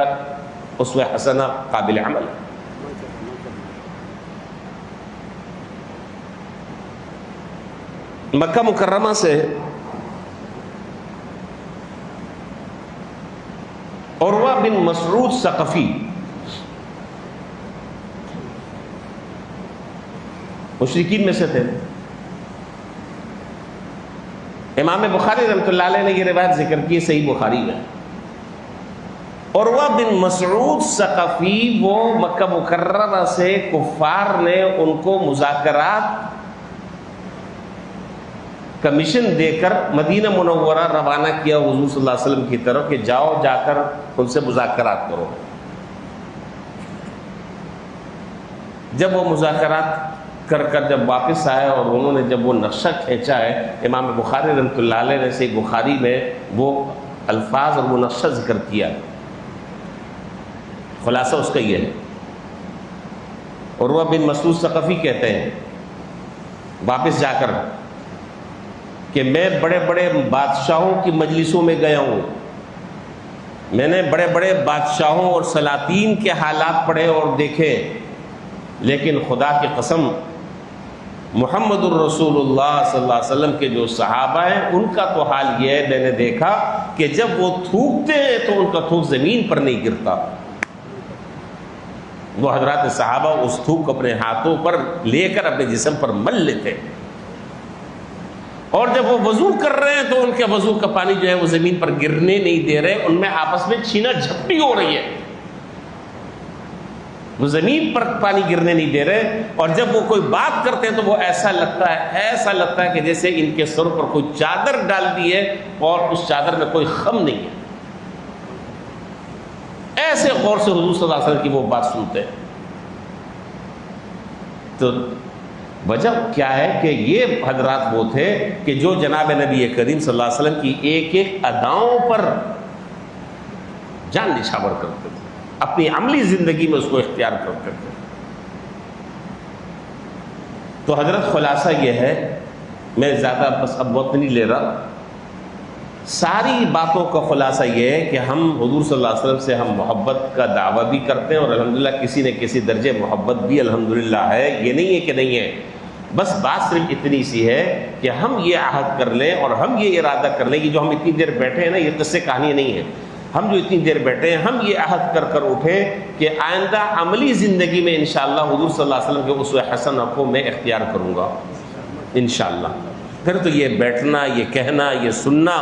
اسوہ حسنہ قابل عمل ہے. مکہ مکرمہ سے عروہ بن مسعود ثقفی مشرکین میں سے تھے. امام بخاری رحمۃ اللہ علیہ نے یہ روایت ذکر کی صحیح بخاری میں. عروہ بن مسعود ثقفی وہ مکہ مکرمہ سے کفار نے ان کو مذاکرات کمیشن دے کر مدینہ منورہ روانہ کیا حضور صلی اللہ علیہ وسلم کی طرف کہ جاؤ جا کر ان سے مذاکرات کرو. جب وہ مذاکرات کر جب واپس آئے اور انہوں نے جب وہ نقشہ کھینچا ہے، امام بخاری رحمۃ اللہ علیہ نے صحیح بخاری میں وہ الفاظ اور وہ نقشہ ذکر کیا، خلاصہ اس کا یہ ہے۔ عروہ بن مسعود ثقفی کہتے ہیں واپس جا کر کہ میں بڑے بڑے بادشاہوں کی مجلسوں میں گیا ہوں، میں نے بڑے بڑے بادشاہوں اور سلاطین کے حالات پڑھے اور دیکھے، لیکن خدا کی قسم محمد الرسول اللہ صلی اللہ علیہ وسلم کے جو صحابہ ہیں ان کا تو حال یہ ہے، میں نے دیکھا کہ جب وہ تھوکتے ہیں تو ان کا تھوک زمین پر نہیں گرتا۔ وہ حضرات صحابہ اس تھوک کو اپنے ہاتھوں پر لے کر اپنے جسم پر مل لیتے، اور جب وہ وضو کر رہے ہیں تو ان کے وضو کا پانی جو ہے وہ زمین پر گرنے نہیں دے رہے، ان میں آپس میں چھینا جھپٹی ہو رہی ہے، وہ زمین پر پانی گرنے نہیں دے رہے۔ اور جب وہ کوئی بات کرتے ہیں تو وہ ایسا لگتا ہے کہ جیسے ان کے سر پر کوئی چادر ڈال دی ہے اور اس چادر میں کوئی خم نہیں ہے، ایسے غور سے حضور صلی اللہ علیہ وسلم کی وہ بات سنتے ہیں۔ تو وجہ کیا ہے کہ یہ حضرات وہ تھے کہ جو جناب نبی کریم صلی اللہ علیہ وسلم کی ایک ایک اداؤں پر جان نچھاور کرتے تھے، اپنی عملی زندگی میں اس کو اختیار کرتے تھے۔ تو حضرت خلاصہ یہ ہے، میں زیادہ بس اب وقت نہیں لے رہا، ساری باتوں کا خلاصہ یہ ہے کہ ہم حضور صلی اللہ علیہ وسلم سے ہم محبت کا دعویٰ بھی کرتے ہیں، اور الحمدللہ کسی نہ کسی درجے محبت بھی الحمدللہ ہے، یہ نہیں ہے کہ نہیں ہے، بس بات صرف اتنی سی ہے کہ ہم یہ عہد کر لیں اور ہم یہ ارادہ کر لیں کہ جو ہم اتنی دیر بیٹھے ہیں نا، یہ قصے کہانی نہیں ہے، ہم جو اتنی دیر بیٹھے ہیں ہم یہ عہد کر اٹھیں کہ آئندہ عملی زندگی میں انشاءاللہ حضور صلی اللہ علیہ وسلم کے اسوہ حسنہ کو میں اختیار کروں گا انشاءاللہ۔ پھر تو یہ بیٹھنا، یہ کہنا، یہ سننا،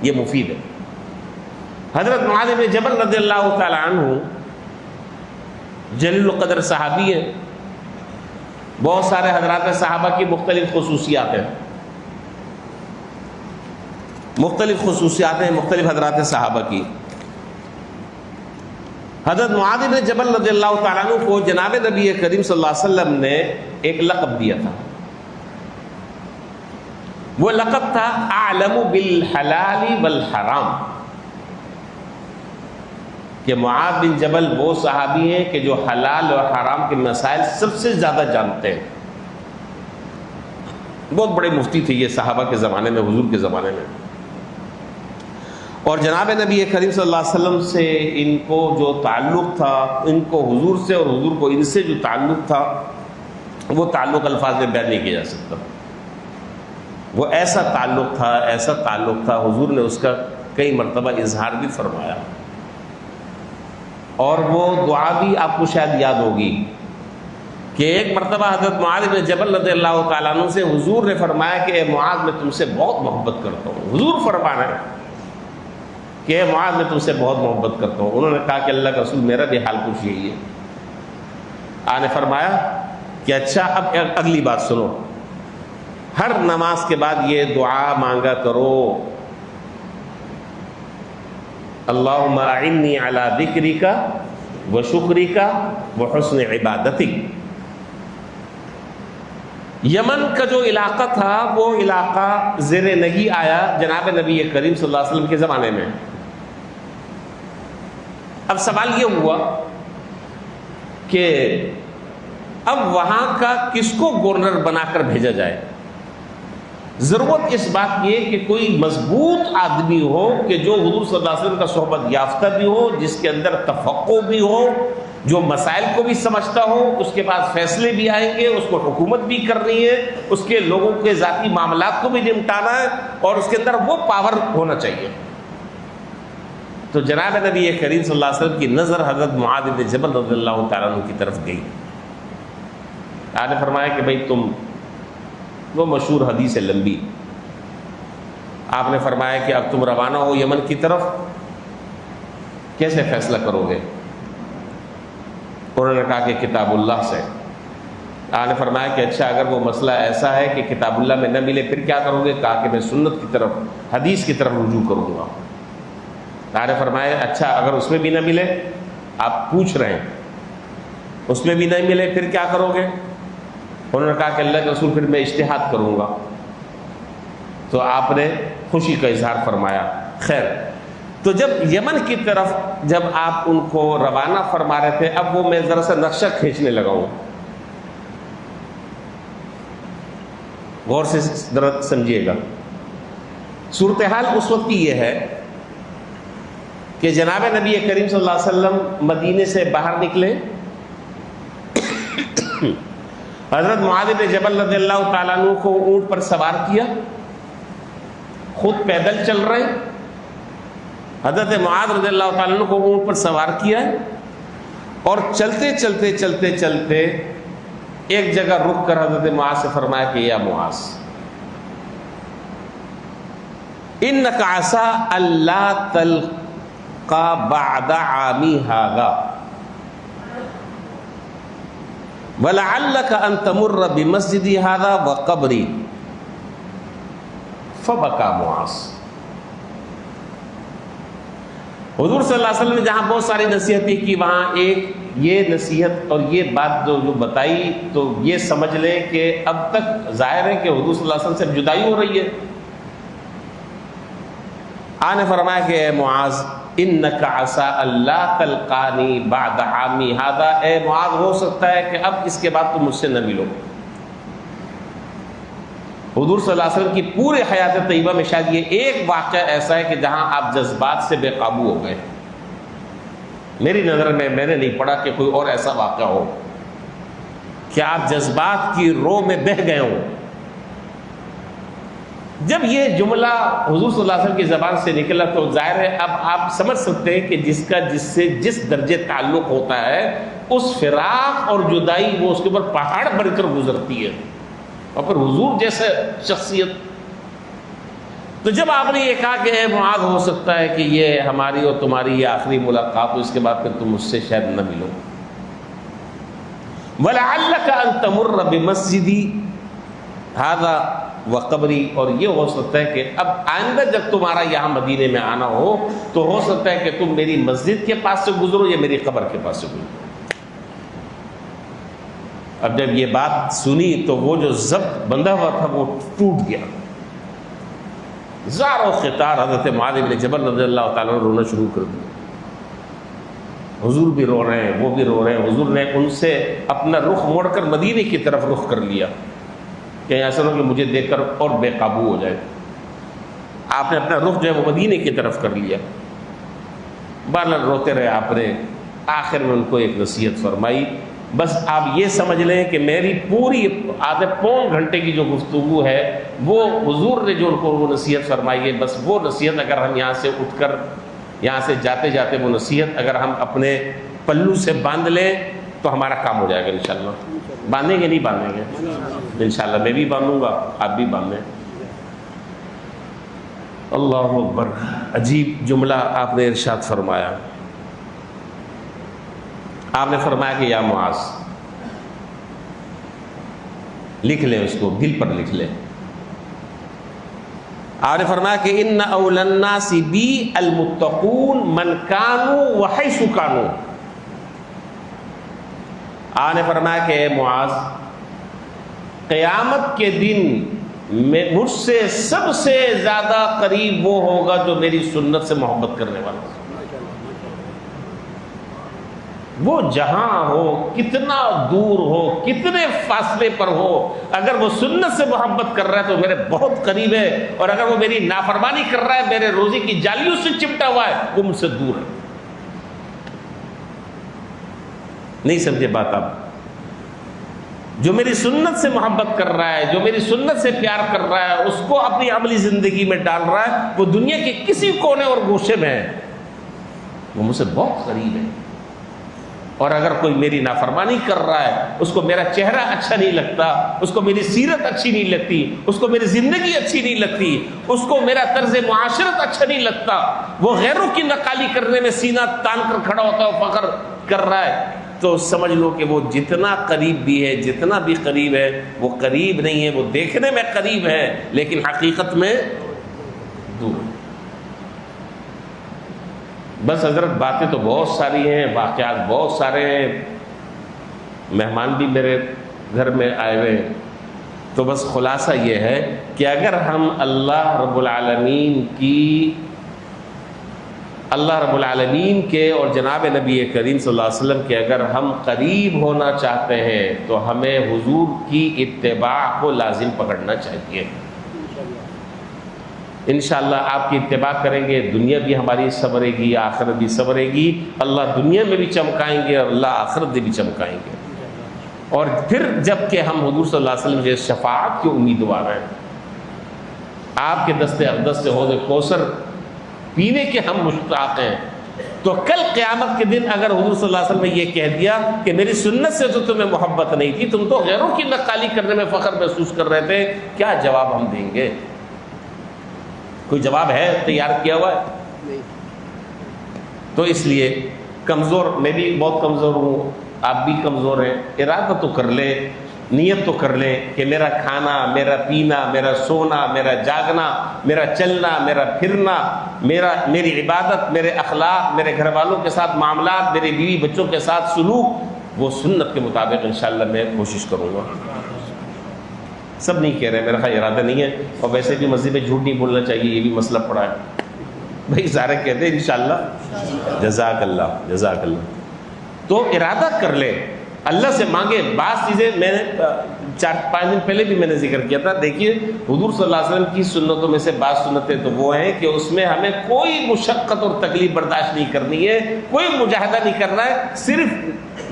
یہ مفید ہے۔ حضرت معاذ بن جبل رضی اللہ تعالی عنہ جلیل القدر صحابی ہیں، بہت سارے حضرات صحابہ کی مختلف خصوصیات ہیں، مختلف حضرات صحابہ کی۔ حضرت معاذ بن جبل رضی اللہ تعالیٰ عنہ کو جناب نبی کریم صلی اللہ علیہ وسلم نے ایک لقب دیا تھا، وہ لقب تھا اعلم بالحلال والحرام، کہ معاذ بن جبل وہ صحابی ہیں کہ جو حلال اور حرام کے مسائل سب سے زیادہ جانتے ہیں۔ بہت بڑے مفتی تھے یہ صحابہ کے زمانے میں، حضور کے زمانے میں، اور جناب نبی کریم صلی اللہ علیہ وسلم سے ان کو جو تعلق تھا، ان کو حضور سے اور حضور کو ان سے جو تعلق تھا، وہ تعلق الفاظ میں بیان نہیں کیا جا سکتا۔ وہ ایسا تعلق تھا، حضور نے اس کا کئی مرتبہ اظہار بھی فرمایا، اور وہ دعا بھی آپ کو شاید یاد ہوگی کہ ایک مرتبہ حضرت معاذ بن جبل رضی اللہ تعالیٰ عنہ سے حضور نے فرمایا کہ اے معاذ میں تم سے بہت محبت کرتا ہوں۔ حضور فرما رہے ہیں کہ اے معاذ میں تم سے بہت محبت کرتا ہوں۔ انہوں نے کہا کہ اللہ کا رسول میرا بھی حال کچھ یہی ہے۔ آپ نے فرمایا کہ اچھا اب اگلی بات سنو، ہر نماز کے بعد یہ دعا مانگا کرو، اللہم اعنی علی ذکرک و شکرک و حسن عبادتک۔ یمن کا جو علاقہ تھا وہ علاقہ زیر نگی آیا جناب نبی کریم صلی اللہ علیہ وسلم کے زمانے میں۔ اب سوال یہ ہوا کہ اب وہاں کا کس کو گورنر بنا کر بھیجا جائے۔ ضرورت اس بات یہ کہ کوئی مضبوط آدمی ہو کہ جو حضور صلی اللہ علیہ وسلم کا صحبت یافتہ بھی ہو، جس کے اندر تفقہ بھی ہو، جو مسائل کو بھی سمجھتا ہو، اس کے پاس فیصلے بھی آئیں گے، اس کو حکومت بھی کرنی ہے، اس کے لوگوں کے ذاتی معاملات کو بھی نمٹانا ہے، اور اس کے اندر وہ پاور ہونا چاہیے۔ تو جناب نبی کریم صلی اللہ علیہ وسلم کی نظر حضرت معاذ بن جبل رضی اللہ تعالیٰ عنہ کی طرف گئی۔ آپ نے فرمایا کہ بھائی تم، وہ مشہور حدیث ہے لمبی، آپ نے فرمایا کہ اب تم روانہ ہو یمن کی طرف، کیسے فیصلہ کرو گے؟ انہوں نے کہا کہ کتاب اللہ سے۔ آپ نے فرمایا کہ اچھا اگر وہ مسئلہ ایسا ہے کہ کتاب اللہ میں نہ ملے پھر کیا کرو گے؟ کہا کہ میں سنت کی طرف، حدیث کی طرف رجوع کروں گا۔ آپ نے فرمایا اچھا اگر اس میں بھی نہ ملے، آپ پوچھ رہے ہیں، اس میں بھی نہیں ملے پھر کیا کرو گے؟ انہوں نے کہا کہ اللہ کے رسول پھر میں اجتہاد کروں گا. تو آپ نے خوشی کا اظہار فرمایا. خیر، تو جب یمن کی طرف جب آپ ان کو روانہ فرما رہے تھے، اب وہ میں ذرا سا نقشہ کھینچنے لگا ہوں، غور سے ذرا سمجھیے گا. صورتحال اس وقت کی یہ ہے کہ جناب نبی کریم صلی اللہ علیہ وسلم مدینے سے باہر نکلے. حضرت معاذ بن جبل رضی اللہ تعالیٰ عنہ کو اونٹ پر سوار کیا، خود پیدل چل رہے. حضرت معاذ رضی اللہ تعالیٰ عنہ کو اونٹ پر سوار کیا اور چلتے چلتے چلتے چلتے ایک جگہ رک کر حضرت معاذ سے فرمایا کہ یا معاذ انک عسى الا تلقى بعد عامی ھذا ولعلك ان تمر بمسجدی ھذا وقبری. فبكى معاذ. حضور صلی اللہ علیہ وسلم نے جہاں بہت ساری نصیحتیں کی، وہاں ایک یہ نصیحت اور یہ بات جو بتائی، تو یہ سمجھ لیں کہ اب تک ظاہر ہے کہ حضور صلی اللہ علیہ وسلم سے جدائی ہو رہی ہے. آپ نے فرمایا کہ اے معاذ انک عسى الا تلقانی بعد عامی ھذا، اے معاذ ہو سکتا ہے کہ اب اس کے بعد تم مجھ سے نہ ملو. حضور صلی اللہ علیہ وسلم کی پورے حیات طیبہ میں شاید یہ ایک واقعہ ایسا ہے کہ جہاں آپ جذبات سے بے قابو ہو گئے. میری نظر میں نے نہیں پڑھا کہ کوئی اور ایسا واقعہ ہو کہ آپ جذبات کی رو میں بہہ گئے ہوں. جب یہ جملہ حضور صلی اللہ علیہ وسلم کی زبان سے نکلا تو ظاہر ہے اب آپ سمجھ سکتے ہیں کہ جس کا جس سے جس درجے تعلق ہوتا ہے، اس فراق اور جدائی وہ اس کے اوپر پہاڑ بن کر گزرتی ہے. اور پھر حضور جیسے شخصیت. تو جب آپ نے یہ کہا کہ اے معاذ ہو سکتا ہے کہ یہ ہماری اور تمہاری یہ آخری ملاقات ہو، اس کے بعد پھر تم مجھ سے شاید نہ ملو. وَلَعَلَّكَ أَن تَمُرَّ بِمَسْجِدِي هَذَا وَقَبْرِي، اور یہ ہو سکتا ہے کہ اب آئندہ جب تمہارا یہاں مدینے میں آنا ہو تو ہو سکتا ہے کہ تم میری مسجد کے پاس سے گزرو یا میری قبر کے پاس سے گزرو. اب جب یہ بات سنی تو وہ جو ضبط بندھا ہوا تھا وہ ٹوٹ گیا. زار و خطار حضرت معاذ بن جبل رضی اللہ تعالیٰ نے رونا شروع کر دیا. حضور بھی رو رہے ہیں، وہ بھی رو رہے ہیں. حضور نے ان سے اپنا رخ موڑ کر مدینے کی طرف رخ کر لیا کہ ایسا نہ کہ مجھے دیکھ کر اور بے قابو ہو جائے. آپ نے اپنا رخ جو ہے وہ مدینے کی طرف کر لیا. بہرحال روتے رہے. آپ نے آخر میں ان کو ایک نصیحت فرمائی. بس آپ یہ سمجھ لیں کہ میری پوری آدھے پون گھنٹے کی جو گفتگو ہے وہ حضور نے جو ان کو وہ نصیحت فرمائی ہے، بس وہ نصیحت اگر ہم یہاں سے اٹھ کر یہاں سے جاتے جاتے وہ نصیحت اگر ہم اپنے پلو سے باندھ لیں تو ہمارا کام ہو جائے گا انشاءاللہ. باندھیں گے نہیں باندھیں گے انشاءاللہ. میں بھی باندھوں گا، آپ بھی باندھیں. اللہ اکبر. عجیب جملہ آپ نے ارشاد فرمایا. آپ نے فرمایا کہ یا معاذ، لکھ لیں اس کو، دل پر لکھ لیں. آپ نے فرمایا کہ ان اول الناس بی المتقون من کانوا وحیث کانوا. آپ نے فرمایا کہ اے معاذ، قیامت کے دن مجھ سے سب سے زیادہ قریب وہ ہوگا جو میری سنت سے محبت کرنے والا. وہ جہاں ہو، کتنا دور ہو، کتنے فاصلے پر ہو، اگر وہ سنت سے محبت کر رہا ہے تو میرے بہت قریب ہے، اور اگر وہ میری نافرمانی کر رہا ہے، میرے روزی کی جالیوں سے چمٹا ہوا ہے، وہ مجھ سے دور ہے. نہیں سمجھے بات آپ؟ جو میری سنت سے محبت کر رہا ہے، جو میری سنت سے پیار کر رہا ہے، اس کو اپنی عملی زندگی میں ڈال رہا ہے، وہ دنیا کے کسی کونے اور گوشے میں ہے، وہ مجھ سے بہت قریب ہے. اور اگر کوئی میری نافرمانی کر رہا ہے، اس کو میرا چہرہ اچھا نہیں لگتا، اس کو میری سیرت اچھی نہیں لگتی، اس کو میری زندگی اچھی نہیں لگتی، اس کو میرا طرز معاشرت اچھا نہیں لگتا، وہ غیروں کی نقالی کرنے میں سینہ تان کر کھڑا ہوتا ہے، فخر کر رہا ہے، تو سمجھ لو کہ وہ جتنا قریب بھی ہے، جتنا بھی قریب ہے، وہ قریب نہیں ہے. وہ دیکھنے میں قریب ہے لیکن حقیقت میں دور. بس حضرت باتیں تو بہت ساری ہیں، واقعات بہت سارے ہیں، مہمان بھی میرے گھر میں آئے ہوئے ہیں. تو بس خلاصہ یہ ہے کہ اگر ہم اللہ رب العالمین کے اور جناب نبی کریم صلی اللہ علیہ وسلم کے اگر ہم قریب ہونا چاہتے ہیں تو ہمیں حضور کی اتباع کو لازم پکڑنا چاہیے. انشاءاللہ آپ کی اتباع کریں گے، دنیا بھی ہماری سنورے گی، آخرت بھی سنورے گی. اللہ دنیا میں بھی چمکائیں گے اور اللہ آخرت میں بھی چمکائیں گے. اور پھر جب کہ ہم حضور صلی اللہ علیہ وسلم کے شفاعت کے امیدوار ہیں، آپ کے دست اقدس سے حوض کوثر پینے کے ہم مشتاق ہیں، تو کل قیامت کے دن اگر حضور صلی اللہ علیہ وسلم نے یہ کہہ دیا کہ میری سنت سے تو تمہیں محبت نہیں تھی، تم تو غیروں کی نقالی کرنے میں فخر محسوس کر رہے تھے، کیا جواب ہم دیں گے؟ کوئی جواب ہے تیار کیا ہوا ہے؟ تو اس لیے کمزور، میں بھی بہت کمزور ہوں، آپ بھی کمزور ہیں. ارادہ تو کر لیں، نیت تو کر لیں کہ میرا کھانا، میرا پینا، میرا سونا، میرا جاگنا، میرا چلنا، میرا پھرنا، میری عبادت، میرے اخلاق، میرے گھر والوں کے ساتھ معاملات، میرے بیوی بچوں کے ساتھ سلوک، وہ سنت کے مطابق انشاءاللہ میں کوشش کروں گا. سب نہیں کہہ رہے، میرا خیال ارادہ نہیں ہے. اور ویسے بھی مسجد میں جھوٹ نہیں بولنا چاہیے، یہ بھی مسئلہ پڑا ہے بھائی. سارے کہتے ہیں انشاءاللہ. جزاک اللہ، جزاک اللہ. تو ارادہ کر لیں، اللہ سے مانگے. بعض چیزیں میں نے 4-5 دن پہلے بھی میں نے ذکر کیا تھا. دیکھیے حضور صلی اللہ علیہ وسلم کی سنتوں میں سے بعض سنتیں تو وہ ہیں کہ اس میں ہمیں کوئی مشقت اور تکلیف برداشت نہیں کرنی ہے، کوئی مجاہدہ نہیں کرنا ہے، صرف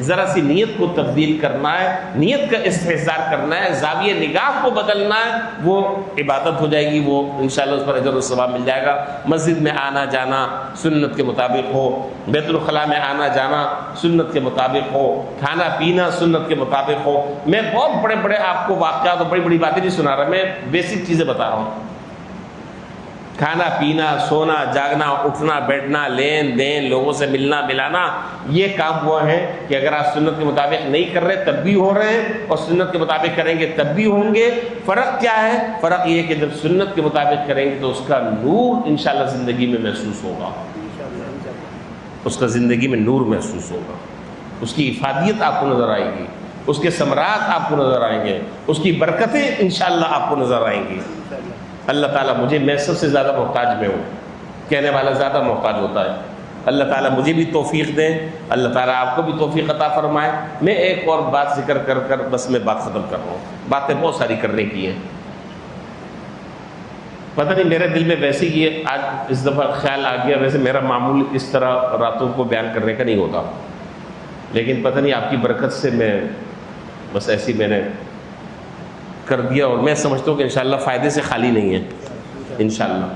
ذرا سی نیت کو تبدیل کرنا ہے، نیت کا استحضار کرنا ہے، زاویہ نگاہ کو بدلنا ہے، وہ عبادت ہو جائے گی. وہ انشاءاللہ اس پر اجر و ثواب مل جائے گا. مسجد میں آنا جانا سنت کے مطابق ہو، بیت الخلاء میں آنا جانا سنت کے مطابق ہو، کھانا پینا سنت کے مطابق ہو. میں بہت بڑے بڑے آپ کو واقعات اور بڑی بڑی باتیں نہیں سنا رہا، میں بیسک چیزیں بتا رہا ہوں. کھانا پینا، سونا جاگنا، اٹھنا بیٹھنا، لین دین، لوگوں سے ملنا ملانا، یہ کام وہ ہیں کہ اگر آپ سنت کے مطابق نہیں کر رہے تب بھی ہو رہے ہیں، اور سنت کے مطابق کریں گے تب بھی ہوں گے. فرق کیا ہے؟ فرق یہ ہے کہ جب سنت کے مطابق کریں گے تو اس کا نور انشاءاللہ زندگی میں محسوس ہوگا، اس کا زندگی میں نور محسوس ہوگا، اس کی افادیت آپ کو نظر آئے گی، اس کے ثمرات آپ کو نظر آئیں گے، اس کی برکتیں انشاءاللہ آپ کو نظر آئیں گی. اللہ تعالیٰ میں سب سے زیادہ محتاج میں ہوں، کہنے والا زیادہ محتاج ہوتا ہے. اللہ تعالیٰ مجھے بھی توفیق دیں، اللہ تعالیٰ آپ کو بھی توفیق عطا فرمائے. میں ایک اور بات ذکر کر بس میں بات ختم کر رہا ہوں. باتیں بہت ساری کرنے کی ہیں، پتہ نہیں میرے دل میں ویسے ہی آج اس دفعہ خیال آ گیا. ویسے میرا معمول اس طرح راتوں کو بیان کرنے کا نہیں ہوتا، لیکن پتہ نہیں آپ کی برکت سے میں بس ایسی میں نے کر دیا، اور میں سمجھتا ہوں کہ انشاءاللہ فائدے سے خالی نہیں ہے انشاءاللہ.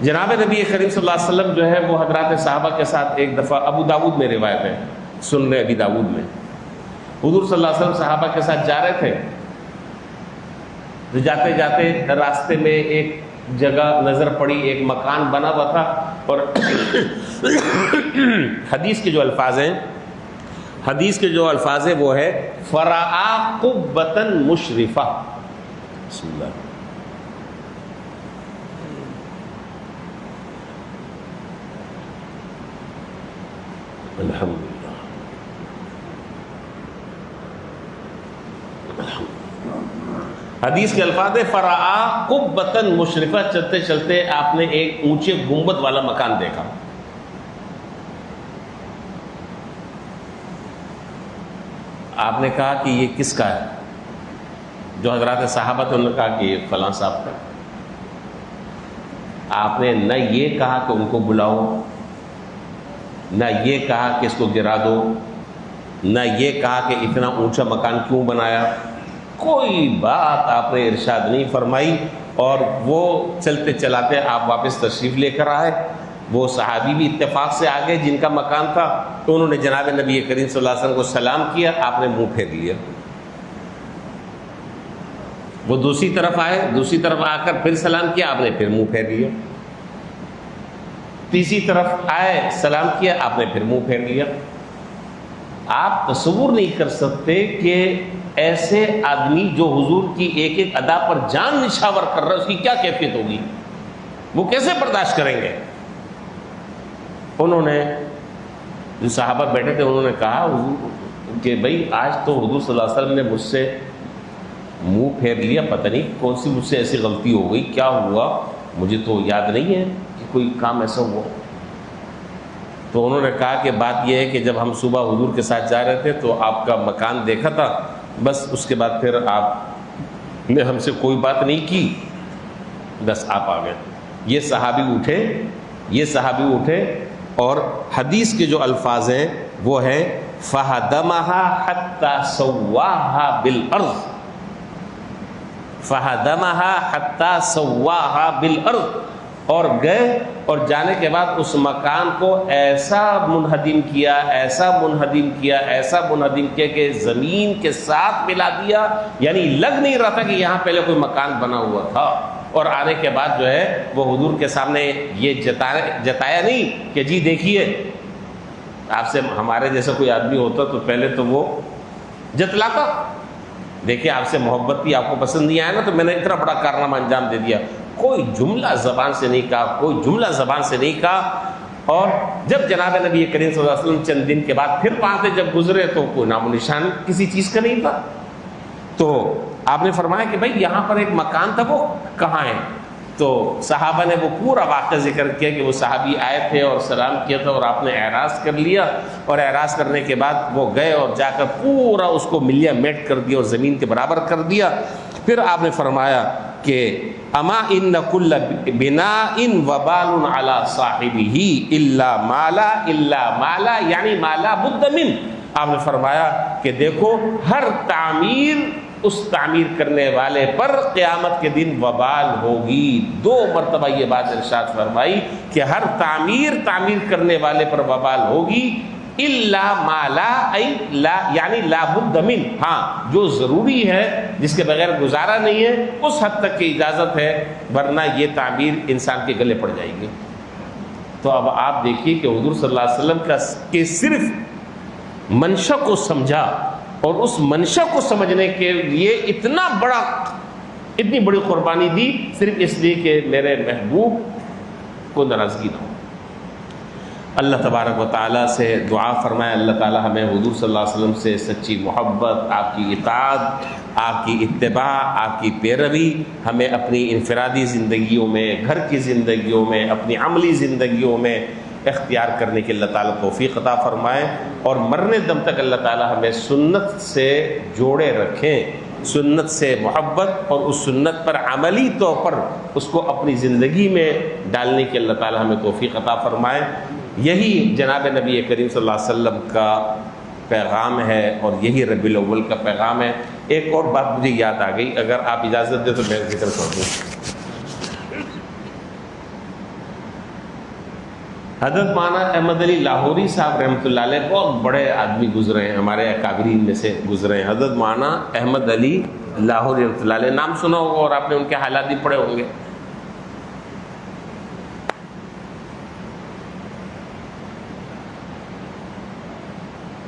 جناب نبی کریم صلی اللہ علیہ وسلم جو ہے وہ حضرات صحابہ کے ساتھ ایک دفعہ، ابو داود میں روایت ہے، سنن ابی داود میں، حضور صلی اللہ علیہ وسلم صحابہ کے ساتھ جا رہے تھے. تو جاتے جاتے راستے میں ایک جگہ نظر پڑی، ایک مکان بنا ہوا تھا، اور حدیث کے جو الفاظ ہیں وہ ہے فرآ قبۃ مشرفہ. بسم اللہ. الحمدللہ. حدیث کے الفاظ ہے فرآ قبۃ مشرفہ. چلتے چلتے آپ نے ایک اونچے گنبد والا مکان دیکھا. آپ نے کہا کہ یہ کس کا ہے؟ جو حضرات صحابہ تھے انہوں نے کہا کہ یہ فلاں صاحب کا. آپ نے نہ یہ کہا کہ ان کو بلاؤ، نہ یہ کہا کہ اس کو گرا دو، نہ یہ کہا کہ اتنا اونچا مکان کیوں بنایا. کوئی بات آپ نے ارشاد نہیں فرمائی، اور وہ چلتے چلاتے آپ واپس تشریف لے کر آئے. وہ صحابی بھی اتفاق سے آگے جن کا مکان تھا، تو انہوں نے جناب نبی کریم صلی اللہ علیہ وسلم کو سلام کیا، آپ نے منہ پھیر لیا. وہ دوسری طرف آئے، دوسری طرف آ کر پھر سلام کیا، آپ نے پھر منہ پھیر لیا. تیسری طرف آئے، سلام کیا، آپ نے پھر منہ پھیر لیا. آپ تصور نہیں کر سکتے کہ ایسے آدمی جو حضور کی ایک ایک ادا پر جان نچھاور کر رہا ہے، اس کی کیا کیفیت ہوگی، وہ کیسے برداشت کریں گے. انہوں نے جو صحابہ بیٹھے تھے انہوں نے کہا حضور کہ بھئی آج تو حضور صلی اللہ علیہ وسلم نے مجھ سے منہ پھیر لیا، پتہ نہیں کون سی مجھ سے ایسی غلطی ہو گئی، کیا ہوا مجھے تو یاد نہیں ہے کہ کوئی کام ایسا ہوا۔ تو انہوں نے کہا کہ بات یہ ہے کہ جب ہم صبح حضور کے ساتھ جا رہے تھے تو آپ کا مکان دیکھا تھا، بس اس کے بعد پھر آپ نے ہم سے کوئی بات نہیں کی، بس آپ آ گئے۔ یہ صحابی اٹھے اور حدیث کے جو الفاظ ہیں وہ ہیں فَهَدَمَهَا حَتَّى سَوَّاهَا بِالْأَرْضِ، فَهَدَمَهَا حَتَّى سَوَّاهَا بِالْأَرْضِ، اور گئے اور جانے کے بعد اس مکان کو ایسا منہدم کیا کہ زمین کے ساتھ ملا دیا، یعنی لگ نہیں رہا تھا کہ یہاں پہلے کوئی مکان بنا ہوا تھا۔ اور آنے کے بعد جو ہے وہ حضور کے سامنے یہ جتایا نہیں کہ جی دیکھیے، آپ سے ہمارے جیسا کوئی آدمی ہوتا تو پہلے تو وہ جتلاتا، دیکھیے آپ سے محبت تھی، آپ کو پسند نہیں آیا نا تو میں نے اتنا بڑا کارنامہ انجام دے دیا۔ کوئی جملہ زبان سے نہیں کہا، اور جب جناب نبی کریم صلی اللہ علیہ وسلم چند دن کے بعد پھر وہاں سے جب گزرے تو کوئی نام و نشان کسی چیز کا نہیں تھا۔ تو آپ نے فرمایا کہ بھائی یہاں پر ایک مکان تھا، وہ کہاں ہے؟ تو صحابہ نے وہ پورا واقعہ ذکر کیا کہ وہ صحابی آئے تھے اور سلام کیا تھا اور آپ نے اعراض کر لیا، اور اعراض کرنے کے بعد وہ گئے اور جا کر پورا اس کو ملیا میٹ کر دیا اور زمین کے برابر کر دیا۔ پھر آپ نے فرمایا کہ اما ان کل بناء وبال علی صاحبہ الا مالا یعنی مالا بد من۔ آپ نے فرمایا کہ دیکھو ہر تعمیر اس تعمیر کرنے والے پر قیامت کے دن وبال ہوگی۔ 2 مرتبہ یہ بات ارشاد فرمائی کہ ہر تعمیر کرنے والے پر وبال ہوگی، الا ما لا یعنی لا بد من، ہاں جو ضروری ہے جس کے بغیر گزارا نہیں ہے اس حد تک کی اجازت ہے، ورنہ یہ تعمیر انسان کے گلے پڑ جائے گی۔ تو اب آپ دیکھیے کہ حضور صلی اللہ علیہ وسلم کے صرف منشا کو سمجھا، اور اس منشا کو سمجھنے کے لیے اتنی بڑی قربانی دی، صرف اس لیے کہ میرے محبوب کو ناراضگی نہ ہو۔ اللہ تبارک و تعالیٰ سے دعا فرمائے اللہ تعالیٰ ہمیں حضور صلی اللہ علیہ وسلم سے سچی محبت، آپ کی اطاعت، آپ کی اتباع، آپ کی پیروی ہمیں اپنی انفرادی زندگیوں میں، گھر کی زندگیوں میں، اپنی عملی زندگیوں میں اختیار کرنے کی اللہ تعالیٰ توفیق عطا فرمائے، اور مرنے دم تک اللہ تعالیٰ ہمیں سنت سے جوڑے رکھیں، سنت سے محبت اور اس سنت پر عملی طور پر اس کو اپنی زندگی میں ڈالنے کی اللہ تعالیٰ ہمیں توفیق عطا فرمائے۔ یہی جناب نبی کریم صلی اللہ علیہ وسلم کا پیغام ہے اور یہی ربیع الاول کا پیغام ہے۔ ایک اور بات مجھے یاد آ گئی، اگر آپ اجازت دیں تو میں ذکر کر دوں۔ حضرت مولانا احمد علی لاہوری صاحب رحمۃ اللہ علیہ بہت بڑے آدمی گزرے ہیں، ہمارے اکابرین میں سے گزرے ہیں۔ حضرت مولانا احمد علی لاہوری رحمۃ اللہ علیہ، نام سنا ہوگا اور آپ نے ان کے حالات بھی پڑھے ہوں گے۔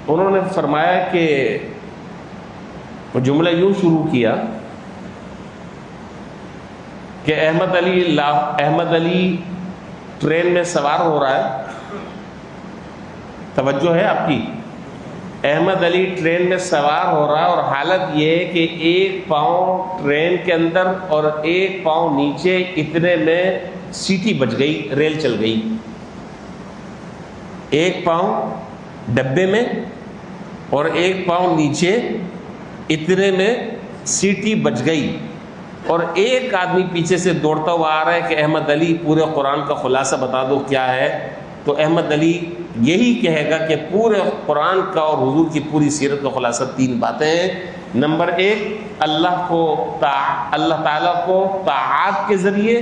انہوں نے فرمایا کہ وہ جملہ یوں شروع کیا کہ احمد علی ٹرین میں سوار ہو رہا ہے، توجہ ہے آپ کی، احمد علی ٹرین میں سوار ہو رہا ہے اور حالت یہ ہے کہ ایک پاؤں ٹرین کے اندر اور ایک پاؤں نیچے، اتنے میں سیٹی بج گئی، ریل چل گئی۔ ایک پاؤں ڈبے میں اور ایک پاؤں نیچے، اتنے میں سیٹی بج گئی، اور ایک آدمی پیچھے سے دوڑتا ہوا آ رہا ہے کہ احمد علی پورے قرآن کا خلاصہ بتا دو کیا ہے۔ تو احمد علی یہی کہے گا کہ پورے قرآن کا اور حضور کی پوری سیرت کا خلاصہ 3 باتیں ہیں۔ نمبر 1، اللہ تعالیٰ کو طاعات کے ذریعے،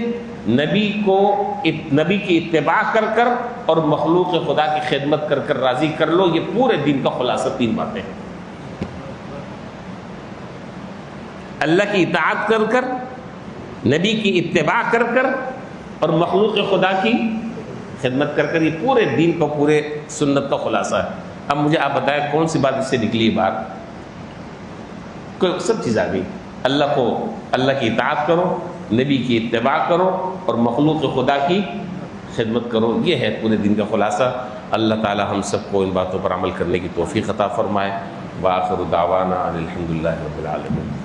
نبی کی اتباع کر کر اور مخلوق خدا کی خدمت کر کر راضی کر لو، یہ پورے دین کا خلاصہ 3 باتیں ہیں۔ اللہ کی اطاعت کر کر، نبی کی اتباع کر کر اور مخلوق خدا کی خدمت کر کر، یہ پورے دین کا، پورے سنت کا خلاصہ ہے۔ اب مجھے آپ بتائیں کون سی بات اس سے نکلی ہے باہر؟ سب چیز آ گئی۔ اللہ کی اطاعت کرو، نبی کی اتباع کرو اور مخلوق خدا کی خدمت کرو، یہ ہے پورے دین کا خلاصہ۔ اللہ تعالی ہم سب کو ان باتوں پر عمل کرنے کی توفیق عطا فرمائے۔ وآخر دعوانا الحمد للہ رب العالمین۔